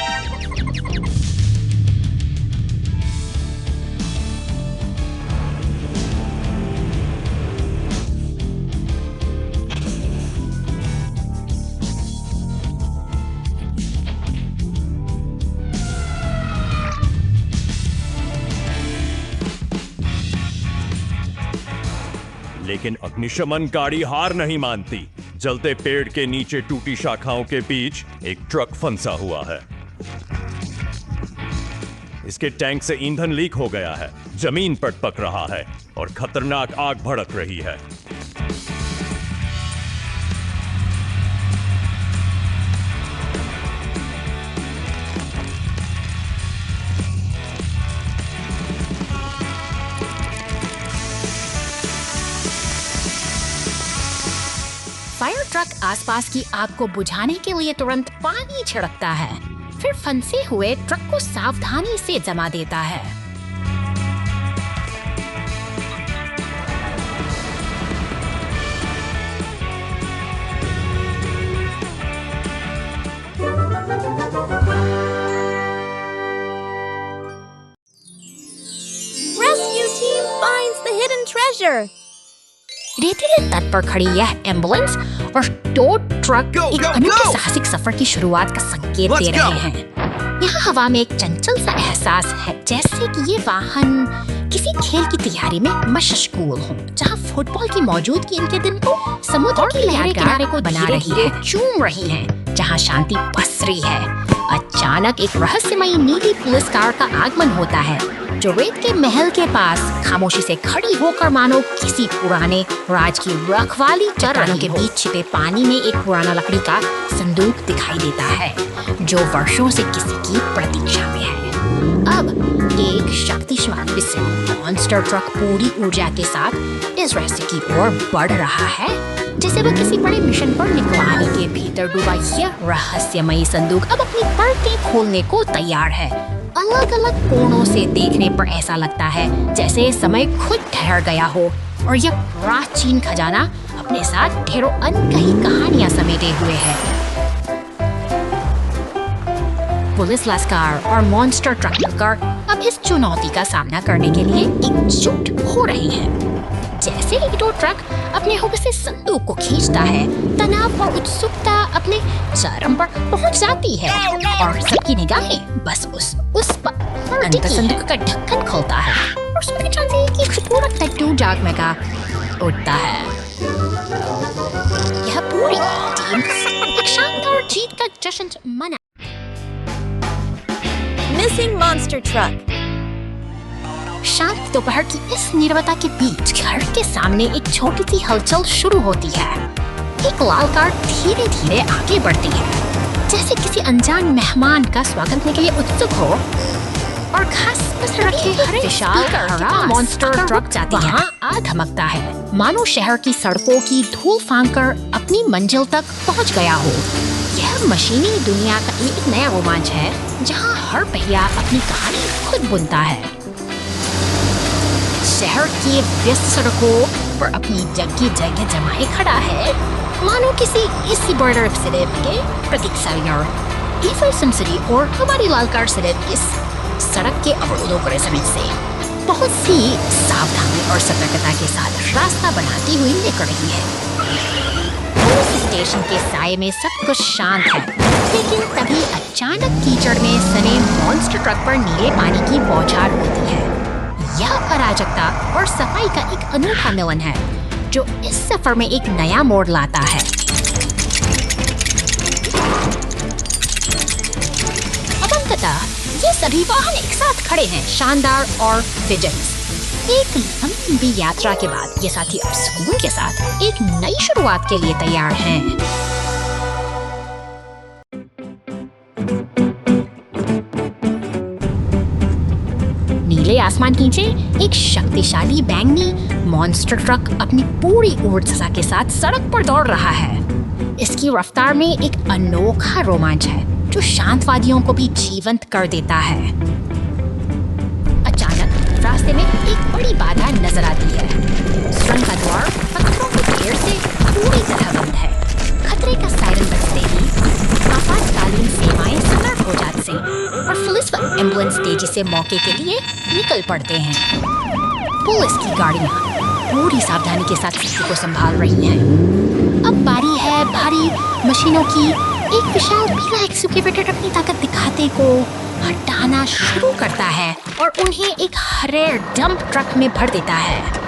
[SPEAKER 3] लेकिन अग्निशमन गाड़ी हार नहीं मानती। जलते पेड़ के नीचे टूटी शाखाओं के बीच एक ट्रक फंसा हुआ है। इसके टैंक से ईंधन लीक हो गया है, जमीन पर पक रहा है और खतरनाक आग भड़क रही है।
[SPEAKER 1] फायर ट्रक आसपास की आग को बुझाने के लिए तुरंत पानी छिड़कता है, फिर फंसे हुए ट्रक को सावधानी से जमा देता है।
[SPEAKER 2] Rescue team finds the hidden treasure.
[SPEAKER 1] रेतीले तट पर खड़ी यह एम्बुलेंस और टो ट्रक एक अनूठे साहसिक सफर की शुरुआत का संकेत दे रहे हैं। यहाँ हवा में एक चंचल सा एहसास है, जैसे कि ये वाहन किसी खेल की तैयारी में मशगूल हों, जहाँ फुटबॉल की मौजूदगी इनके दिन को समुद्र की लहरें किनारे को बना रही है, चूम रही हैं, जहाँ शांति पसरी है। अचानक एक रहस्यमयी नीली पुलिस कार का आगमन होता है, जो रेत के महल के पास खामोशी से खड़ी होकर मानो किसी पुराने राज की रखवाली चरानों के बीच छिपे पानी में एक पुराना लकड़ी का संदूक दिखाई देता है, जो वर्षों से किसी की प्रतीक्षा में है। अब एक शक्तिशाली मॉन्स्टर ट्रक पूरी ऊर्जा के साथ इस रहस्य की ओर बढ़ रहा है, जैसे वह किसी बड़े मिशन पर निकला। पानी के भीतर डूबा यह रहस्यमयी संदूक अब अपनी परतें खोलने को तैयार है। अलग अलग कोणों से देखने पर ऐसा लगता है जैसे समय खुद ठहर गया हो और यह प्राचीन खजाना अपने साथ ढेरों अनकही कहानियां समेटे हुए है। पुलिस लश्कर और मॉन्स्टर ट्रक मिलकर अब इस चुनौती का सामना करने के लिए एकजुट हो रही हैं। जैसे ही दो ट्रक अपने हुक्म से संदूक को खींचता है, तनाव और उत्सुकता अपने चरम पर पहुंच जाती है और सबकी निगाहें बस उस पर अंतर संदूक का ढक्कन खुलता है और उसमें चांदी की खूबसूरत लड्डू जगमगा उठता है। यह पूरी टीम एक शानदार जीत का जश्न मना।
[SPEAKER 2] Missing monster truck.
[SPEAKER 1] शांत दोपहर की इस नीरवता के बीच घर के सामने एक छोटी सी हलचल शुरू होती है। एक लाल कार धीरे धीरे आगे बढ़ती है, जैसे किसी अनजान मेहमान का स्वागत करने के लिए उत्सुक हो, और घास पर रखे हरे विशाल हरा मॉन्स्टर ट्रक जाती है। वहाँ आ धमकता है, मानो शहर की सड़कों की धूल फांककर अपनी मंजिल तक पहुँच गया हो। यह मशीनी दुनिया का एक नया रोमांच है, जहाँ हर पहिया अपनी कहानी खुद बुनता है। शहर के व्यस्त सड़कों पर अपनी जगह जमाए खड़ा है, मानो किसी इसी बॉर्डर के प्रतीक्षा। ईफल सिटी और हमारी लाल कार सिर्फ इस सड़क के अवरोधों पर समय से बहुत सी सावधानी और सतर्कता के साथ रास्ता बनाती हुई निकल रही है। पुलिस स्टेशन के साये में सब कुछ शांत है, लेकिन तभी अचानक कीचड़ में सने मॉन्स्टर ट्रक पर नीले पानी की बौछार होती है। यह अराजकता और सफाई का एक अनूठा मिलन है, जो इस सफर में एक नया मोड़ लाता है। अब अंततः ये सभी वाहन एक साथ खड़े हैं, शानदार और विजिलेंस। एक लंबी यात्रा के बाद ये साथी अब सुकून के साथ एक नई शुरुआत के लिए तैयार हैं। नीले आसमान के नीचे एक शक्तिशाली बैंगनी मॉन्स्टर ट्रक अपनी पूरी ऊर्जा के साथ सड़क पर दौड़ रहा है। इसकी रफ्तार में एक अनोखा रोमांच है, जो शांत वादियों को भी जीवंत कर देता है। अचानक रास्ते में एक बड़ी बाधा नजर आती है। सुरंग का द्वार पत्थरों के ढेर से पूरी तरह बंद है। खतरे का सायरन बजते ही आपातकालीन सेवाएं सतर्क हो जाती हैं और पुलिस व एम्बुलेंस तेजी से मौके के लिए निकल पड़ते हैं। पुलिस की गाड़ियां पूरी सावधानी के साथ स्थिति को संभाल रही हैं। अब बारी है भारी मशीनों की। एक विशाल पीला एक्सकेवेटर अपनी ताकत दिखाते को हटाना शुरू करता है और उन्हें एक हरे डंप ट्रक में भर देता है।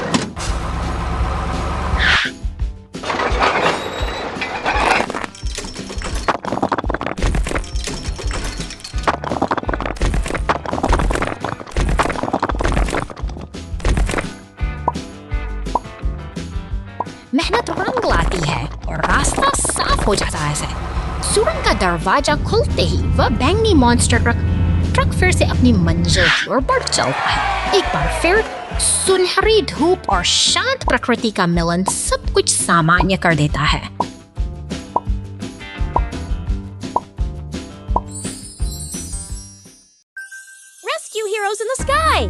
[SPEAKER 1] मेहनत रंग लाती है और रास्ता साफ हो जाता है। सुरंग का दरवाजा खुलते ही वह बैंगनी मॉन्स्टर ट्रक फिर से अपनी मंजिल की ओर बढ़ चलता है। एक बार फिर सुनहरी धूप और शांत प्रकृति का मिलन सब कुछ सामान्य कर देता है।
[SPEAKER 2] Rescue heroes in the sky!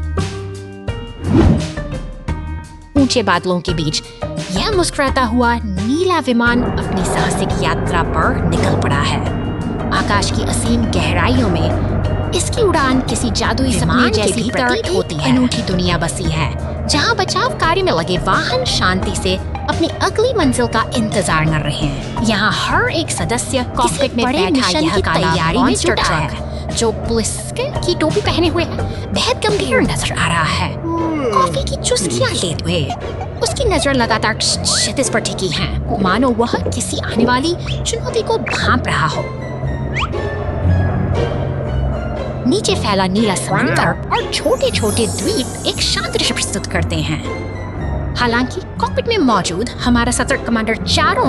[SPEAKER 1] ऊंचे बादलों के बीच यह मुस्कुराता हुआ नीला विमान अपनी साहसिक यात्रा पर निकल पड़ा है। आकाश की असीम गहराइयों में इसकी उड़ान किसी जादुई सपने जैसी प्रतीत होती है। अनूठी दुनिया बसी है, जहां बचाव कार्य में लगे वाहन शांति से अपनी अगली मंजिल का इंतजार कर रहे हैं। यहाँ हर एक सदस्य कॉकपिट में बैठा यह तैयारी में जुटा है, जो पुलिस की टोपी पहने हुए बेहद गंभीर नजर आ रहा है। कॉफी की चुस्कियां लेते हुए। उसकी नजर लगातार क्षितिज पर टिकी है, मानो वह किसी आने वाली चुनौती को भांप रहा हो। नीचे फैला नीला समुद्र और छोटे छोटे द्वीप एक शांत दृश्य प्रस्तुत करते हैं। हालांकि कॉकपिट में मौजूद हमारा सतर्क कमांडर चारों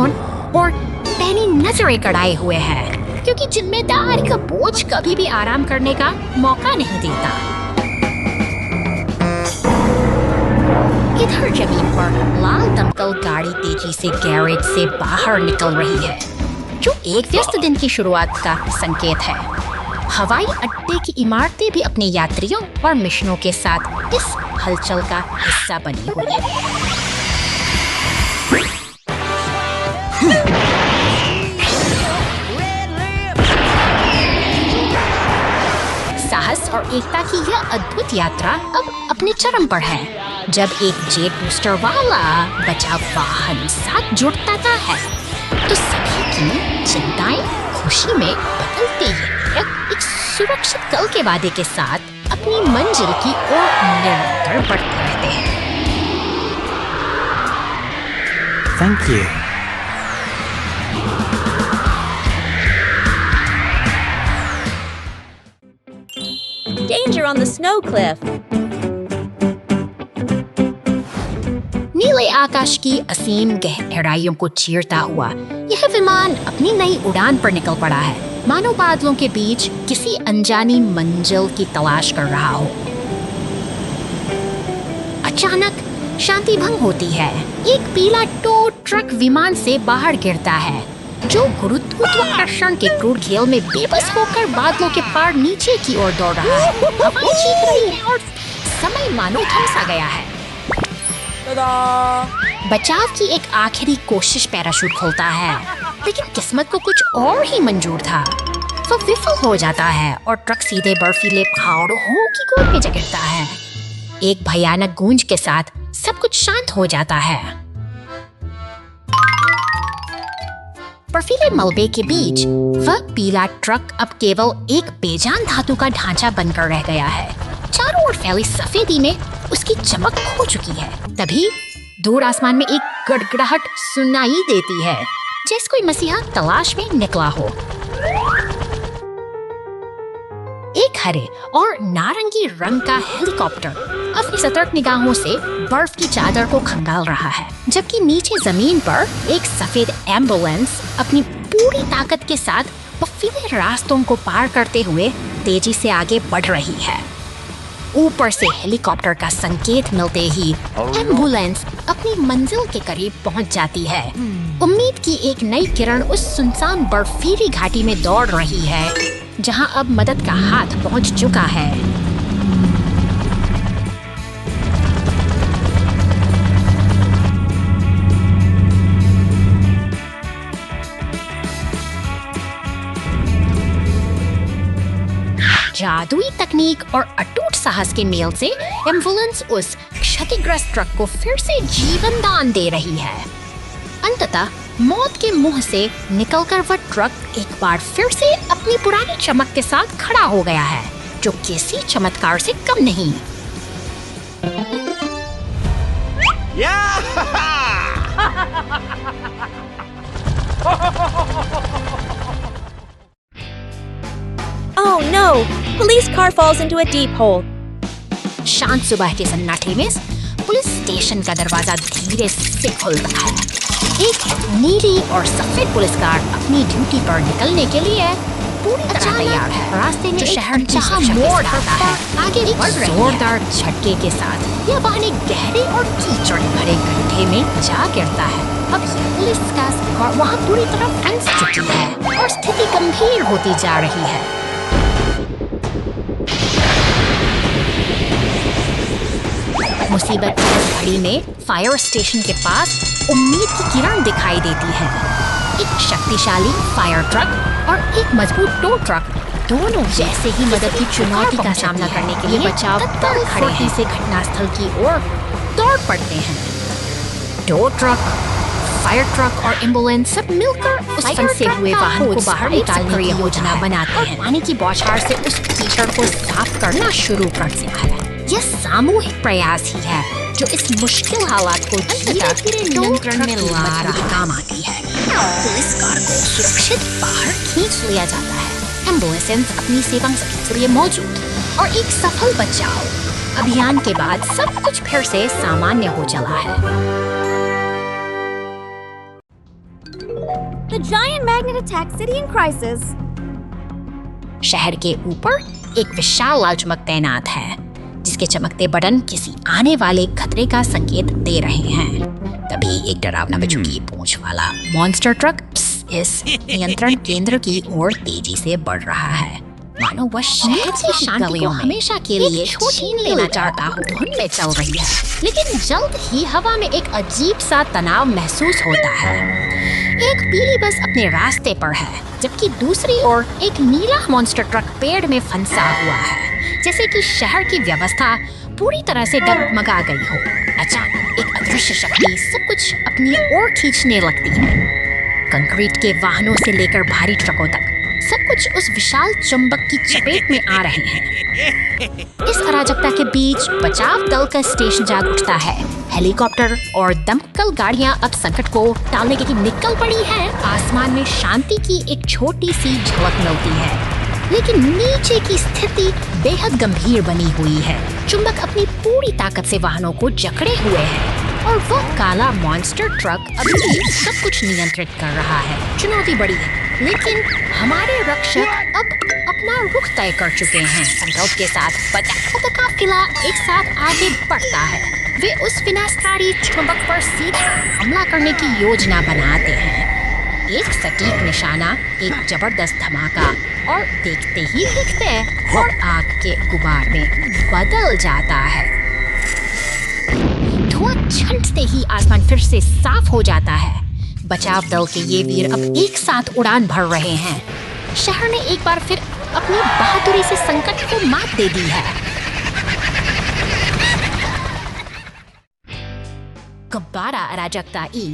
[SPEAKER 1] ओर पैनी नजरें गड़ाए हुए है, क्योंकि जिम्मेदारी का बोझ कभी भी आराम करने का मौका नहीं देता। इधर जमीन पर लाल दमकल गाड़ी तेजी से गैरेज से बाहर निकल रही है, जो एक व्यस्त दिन की शुरुआत का संकेत है। हवाई अड्डे की इमारतें भी अपने यात्रियों और मिशनों के साथ इस हलचल का हिस्सा बनी हुई है। साहस और एकता की यह अद्भुत यात्रा अब अपने चरम पर है, जब एक जेट बूस्टर वाला बचाव वाहन साथ जुड़ता है तो सभी की चिंताएं खुशी में बदलती है। एक सुरक्षित कल के वादे के साथ अपनी मंजिल की ओर निरंतर बढ़ते रहते हैं।
[SPEAKER 6] Thank you.
[SPEAKER 2] Danger on the snow cliff.
[SPEAKER 1] नीले आकाश की असीम गहराइयों को चीरता हुआ यह विमान अपनी नई उड़ान पर निकल पड़ा है, मानो बादलों के बीच किसी अनजानी मंजिल की तलाश कर रहा हो। अचानक शांति भंग होती है। एक पीला टो ट्रक विमान से बाहर गिरता है, जो गुरुत्वाकर्षण के क्रूर खेल में बेबस होकर बादलों के पार नीचे की ओर दौड़ रहा है। हवाएं चीख रही है और समय मानो थम सा गया है। बचाव की एक आखिरी कोशिश पैराशूट खोलता है, लेकिन किस्मत को कुछ और ही मंजूर था। वो विफल हो जाता है और ट्रक सीधे बर्फीले पहाड़ों की गोद में जा गिरता है। एक भयानक गूंज के साथ सब कुछ शांत हो जाता है। बर्फीले मलबे के बीच वह पीला ट्रक अब केवल एक बेजान धातु का ढांचा बनकर रह गया है। चारों ओर फैली सफेदी में उसकी चमक खो चुकी है। तभी दूर आसमान में एक गड़गड़ाहट सुनाई देती है, जैसे कोई मसीहा तलाश में निकला हो। एक हरे और नारंगी रंग का हेलीकॉप्टर अपनी सतर्क निगाहों से बर्फ की चादर को खंगाल रहा है, जबकि नीचे जमीन पर एक सफेद एम्बुलेंस अपनी पूरी ताकत के साथ बर्फीले रास्तों को पार करते हुए तेजी से आगे बढ़ रही है। ऊपर से हेलीकॉप्टर का संकेत मिलते ही एम्बुलेंस अपनी मंजिल के करीब पहुंच जाती है। उम्मीद की एक नई किरण उस सुनसान बर्फीली घाटी में दौड़ रही है, जहां अब मदद का हाथ पहुंच चुका है। जादुई तकनीक और अटूट साहस के मेल से एम्बुलेंस उस क्षतिग्रस्त ट्रक को फिर से जीवन दान दे रही है। अंततः मौत के मुंह से निकलकर वह ट्रक एक बार फिर से अपनी पुरानी चमक के साथ खड़ा हो गया है, जो किसी चमत्कार से कम नहीं।
[SPEAKER 2] Oh no! Police car falls into a deep hole.
[SPEAKER 1] शांत सुबह के सन्नाटे में पुलिस स्टेशन का दरवाजा धीरे से खुलता है। एक नीली और सफेद पुलिस कार अपनी ड्यूटी पर निकलने के लिए पूरी तरह तैयार है। रास्ते में शहर जहां मोड़ आता है, आगे एक जोरदार झटके के साथ यह वाहन एक गहरे और कीचड़ भरे गड्ढे में जा गिरता है। अब पुलिस का कार वहां पूरी तरह फंस चुकी है और स्थिति गंभीर होती जा रही है। मुसीबत की इस घड़ी में फायर स्टेशन के पास उम्मीद की किरण दिखाई देती है। एक शक्तिशाली फायर ट्रक और एक मजबूत टो ट्रक दोनों जैसे ही मदद की चुनौती का सामना करने के लिए बचाव दल खड़े ही से घटनास्थल की ओर दौड़ पड़ते हैं। टो ट्रक, फायर ट्रक और एम्बुलेंस सब मिलकर उस फंसे हुए वाहन को बाहर निकालने की योजना बनाते हैं। पानी की बौछार से उस कीचड़ को साफ करना शुरू कर दिया है। यह सामूहिक प्रयास ही है जो इस मुश्किल हालात को धीरे-धीरे नियंत्रण में ला रहा काम आती है। पुलिस कार को सुरक्षित बाहर खींच लिया जाता है। एम्बुलेंस अपनी सेवा के लिए मौजूद और एक सफल बचाव अभियान के बाद सब कुछ फिर से सामान्य हो चला है।
[SPEAKER 2] The giant magnet attacked city in crisis.
[SPEAKER 1] शहर के ऊपर एक विशाल लाल चमक तैनात है, जिसके चमकते बटन किसी आने वाले खतरे का संकेत दे रहे हैं। तभी एक डरावना बिच्छू पूंछ वाला मॉन्स्टर ट्रक इस नियंत्रण केंद्र की ओर तेजी से बढ़ रहा है, मानो वह शहर की शांति को हमेशा के लिए छीन लेना चाहता हो। धुन में चल रही है, लेकिन जल्द ही हवा में एक अजीब सा तनाव महसूस होता है। एक पीली बस अपने रास्ते पर है, जबकि दूसरी ओर एक नीला मॉन्स्टर ट्रक पेड़ में फंसा हुआ है, जैसे कि शहर की व्यवस्था पूरी तरह से डगमगा गई हो। अचानक एक अदृश्य शक्ति सब कुछ अपनी ओर खींचने लगती है। कंक्रीट के वाहनों से लेकर भारी ट्रकों तक सब कुछ उस विशाल चुंबक की चपेट में आ रहे हैं। इस अराजकता के बीच बचाव दल का स्टेशन जाग उठता है। हेलीकॉप्टर और दमकल गाड़ियां अब संकट को टालने के लिए निकल पड़ी हैं। आसमान में शांति की एक छोटी सी झलक मिलती है, लेकिन नीचे की स्थिति बेहद गंभीर बनी हुई है। चुंबक अपनी पूरी ताकत से वाहनों को जकड़े हुए है और वो काला मॉन्स्टर ट्रक अभी भी सब कुछ नियंत्रित कर रहा है। चुनौती बड़ी है, लेकिन हमारे रक्षक अब अपना रुख तय कर चुके हैं। संकल्प के साथ बचाव का काफिला एक साथ आगे बढ़ता है। वे उस विनाशकारी चुंबक पर सीधा हमला करने की योजना बनाते हैं। एक सटीक निशाना, एक जबरदस्त धमाका और देखते ही देखते और आग के गुबार में बदल जाता है। धुआं छंटते ही आसमान फिर से साफ हो जाता है। बचाव दल के ये वीर अब एक साथ उड़ान भर रहे हैं। शहर ने एक बार फिर अपनी बहादुरी से संकट को मात दे दी है। गब्बारा अराजकता ई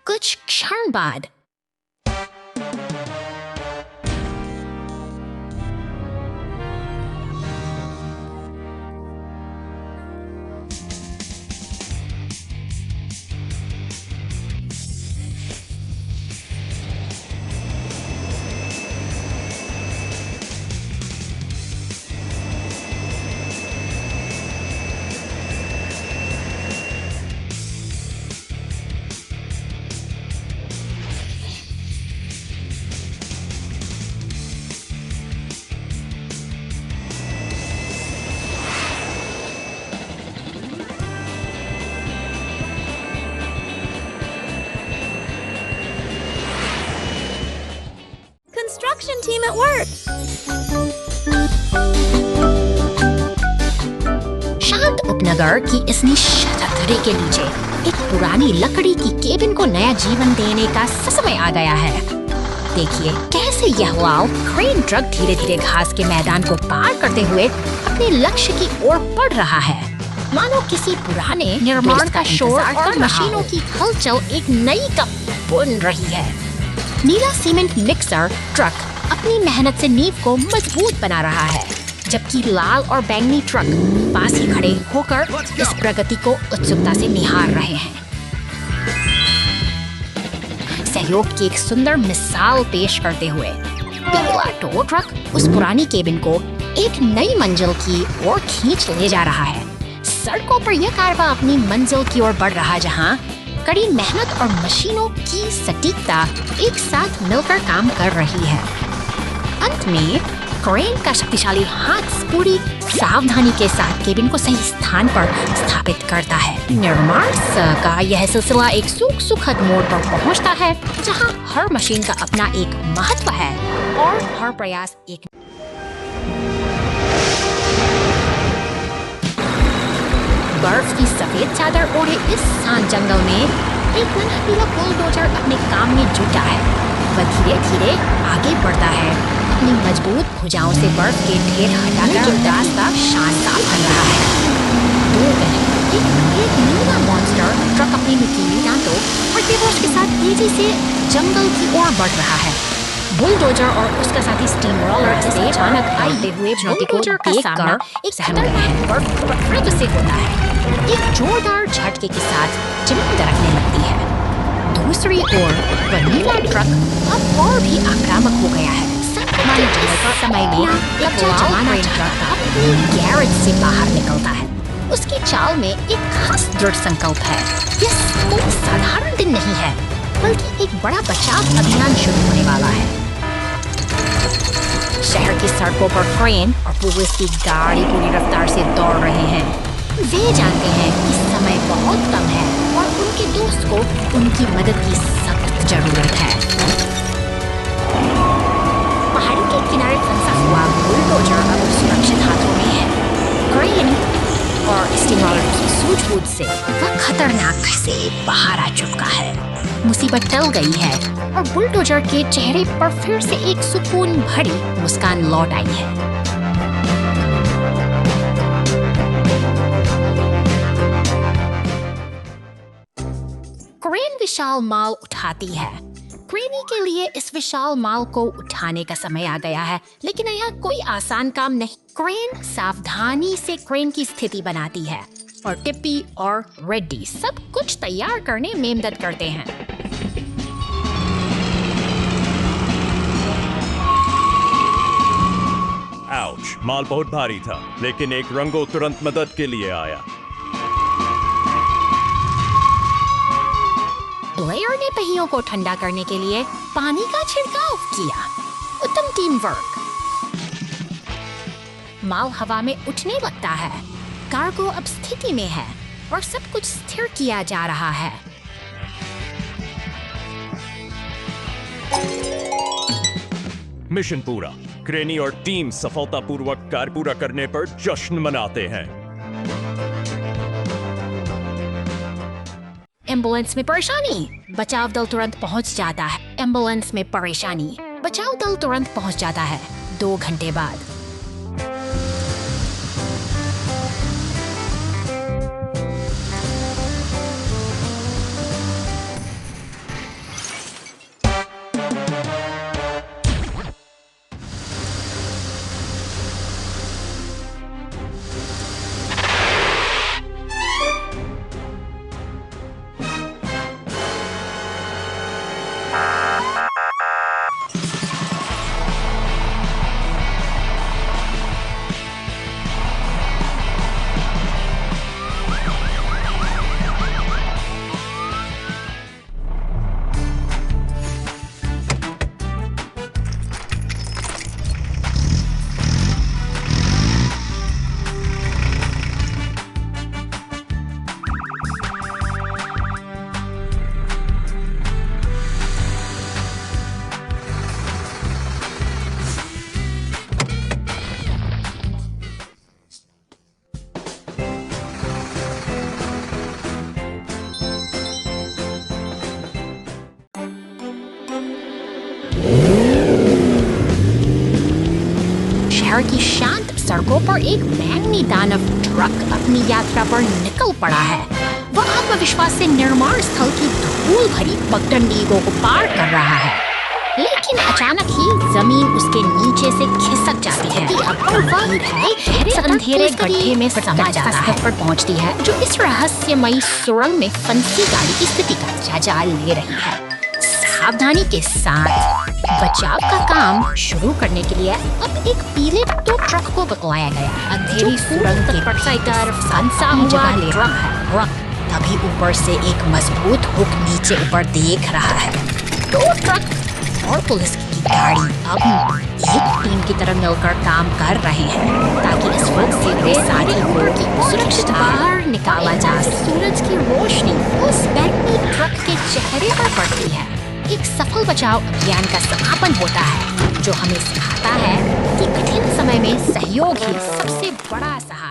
[SPEAKER 1] कुछ क्षण बाद
[SPEAKER 2] Construction team at work.
[SPEAKER 1] शांत उपनगर की इस निश्शब्द के नीचे एक पुरानी लकड़ी की केबिन को नया जीवन देने का समय आ गया है। देखिए कैसे यह वाव क्रेन ट्रक धीरे धीरे घास के मैदान को पार करते हुए अपने लक्ष्य की ओर बढ़ रहा है। मानो किसी पुराने निर्माण का शोर और मशीनों की हलचल एक नई कप बुन रही है। नीला सीमेंट मिक्सर ट्रक अपनी मेहनत से नींव को मजबूत बना रहा है, जबकि लाल और बैंगनी ट्रक पास ही खड़े होकर इस प्रगति को उत्सुकता से निहार रहे हैं। सहयोग की एक सुंदर मिसाल पेश करते हुए पीला टो ट्रक उस पुरानी केबिन को एक नई मंजिल की ओर खींच ले जा रहा है। सड़कों पर यह कारवां अपनी मंजिल की ओर बढ़ रहा, जहां कड़ी मेहनत और मशीनों की सटीकता एक साथ मिलकर काम कर रही है। अंत में क्रेन का शक्तिशाली हाथ पूरी सावधानी के साथ केबिन को सही स्थान पर स्थापित करता है। निर्माण का यह सिलसिला एक सुखद मोड़ पर पहुंचता है, जहां हर मशीन का अपना एक महत्व है और हर प्रयास एक बर्फ की सफेद चादर ओढ़े इस शांत जंगल में एक नन्हा पीला बुलडोजर अपने काम में जुटा है। वह धीरे धीरे आगे बढ़ता है, अपनी मजबूत भुजाओं से बर्फ के ढेर हटाकर रास्ता शानदार बन रहा है। दूर एक नीला मॉन्स्टर ट्रक अपनी नुकीली दांतों और तेवोश के साथ तेजी से जंगल की ओर बढ़ रहा है। बुलडोजर और उसका साथी स्टीम रोलर से अचानक आते हुए बुलडोजर का सामना एक खतरनाक बर्फ से होता है। एक जोरदार झटके के साथ जमीन दरकने लगती है। दूसरी ओर वह नीला ट्रक अब और भी आक्रामक हो गया है। समय में कच्चा जमाना ट्रक अपनी गैरेज से बाहर निकलता है। उसकी चाल में एक खास दृढ़ संकल्प है। यह कोई साधारण दिन नहीं है, बल्कि एक बड़ा बचाव अभियान शुरू होने वाला है। शहर की सड़कों पर क्रेन और पुलिस की गाड़ी पूरी रफ्तार से दौड़ रहे हैं। वे जानते हैं कि समय बहुत कम है और उनके दोस्त को उनकी मदद की सख्त जरूरत है। पहाड़ी के किनारे फंसा हुआ बुलडोजर अब सुरक्षित हाथों में है। क्रेन और स्टीम रोलर की सूझबूझ से वह खतरनाक से बाहर आ चुका है। मुसीबत टल गई है और बुलडोजर के चेहरे पर फिर से एक सुकून भरी मुस्कान लौट आई है। क्रेन विशाल माल उठाती है। क्रेनी के लिए इस विशाल माल को उठाने का समय आ गया है, लेकिन यह कोई आसान काम नहीं। क्रेन सावधानी से क्रेन की स्थिति बनाती है और टिप्पी और रेड्डी सब कुछ तैयार करने में मदद करते हैं।
[SPEAKER 3] आउच, माल बहुत भारी था, लेकिन एक रंगो तुरंत मदद के लिए आया।
[SPEAKER 1] ब्लेयर ने पहियों को ठंडा करने के लिए पानी का छिड़काव किया। उत्तम टीम वर्क। माल हवा में उठने लगता है। कार्गो अब स्थिति में है और सब कुछ स्थिर किया जा रहा है।
[SPEAKER 3] मिशन पूरा। क्रेनी और टीम सफलतापूर्वक कार्य पूरा करने पर जश्न मनाते हैं।
[SPEAKER 1] एम्बुलेंस में परेशानी। बचाव दल तुरंत पहुंच जाता है। एम्बुलेंस में परेशानी। बचाव दल तुरंत पहुंच जाता है। 2 घंटे बाद शहर की शांत सड़कों पर एक बैंगनी दानव ट्रक अपनी यात्रा पर निकल पड़ा है। वह आत्मविश्वास से निर्माण स्थल की धूल भरी पगडंडियों को पार कर रहा है, लेकिन अचानक ही जमीन उसके नीचे से खिसक जाती है और वह एक अंधेरे गड्ढे में समा जाता है पर पहुंचती है, जो इस रहस्यमयी सुरंग में फंसी गाड़ी की स्थिति का जायजा ले रही है। सावधानी के साथ बचाव का काम शुरू करने के लिए अब एक पीले टो ट्रक को बतलाया गया, अंधेरी सुरंग के भीतर फंसा हुआ ट्रक है। तभी ऊपर से एक मजबूत हुक नीचे ऊपर देख रहा है। टो ट्रक और पुलिस की गाड़ी अब एक टीम की तरह मिलकर काम कर रहे हैं ताकि इस वक्त से वे सारी लोगों की सुरक्षित बाहर निकाला जा सके। सूरज की रोशनी उस बैंगनी ट्रक के चेहरे पर पड़ती है। एक सफल बचाव अभियान का समापन होता है, जो हमें सिखाता है कि कठिन समय में सहयोग ही सबसे बड़ा सहारा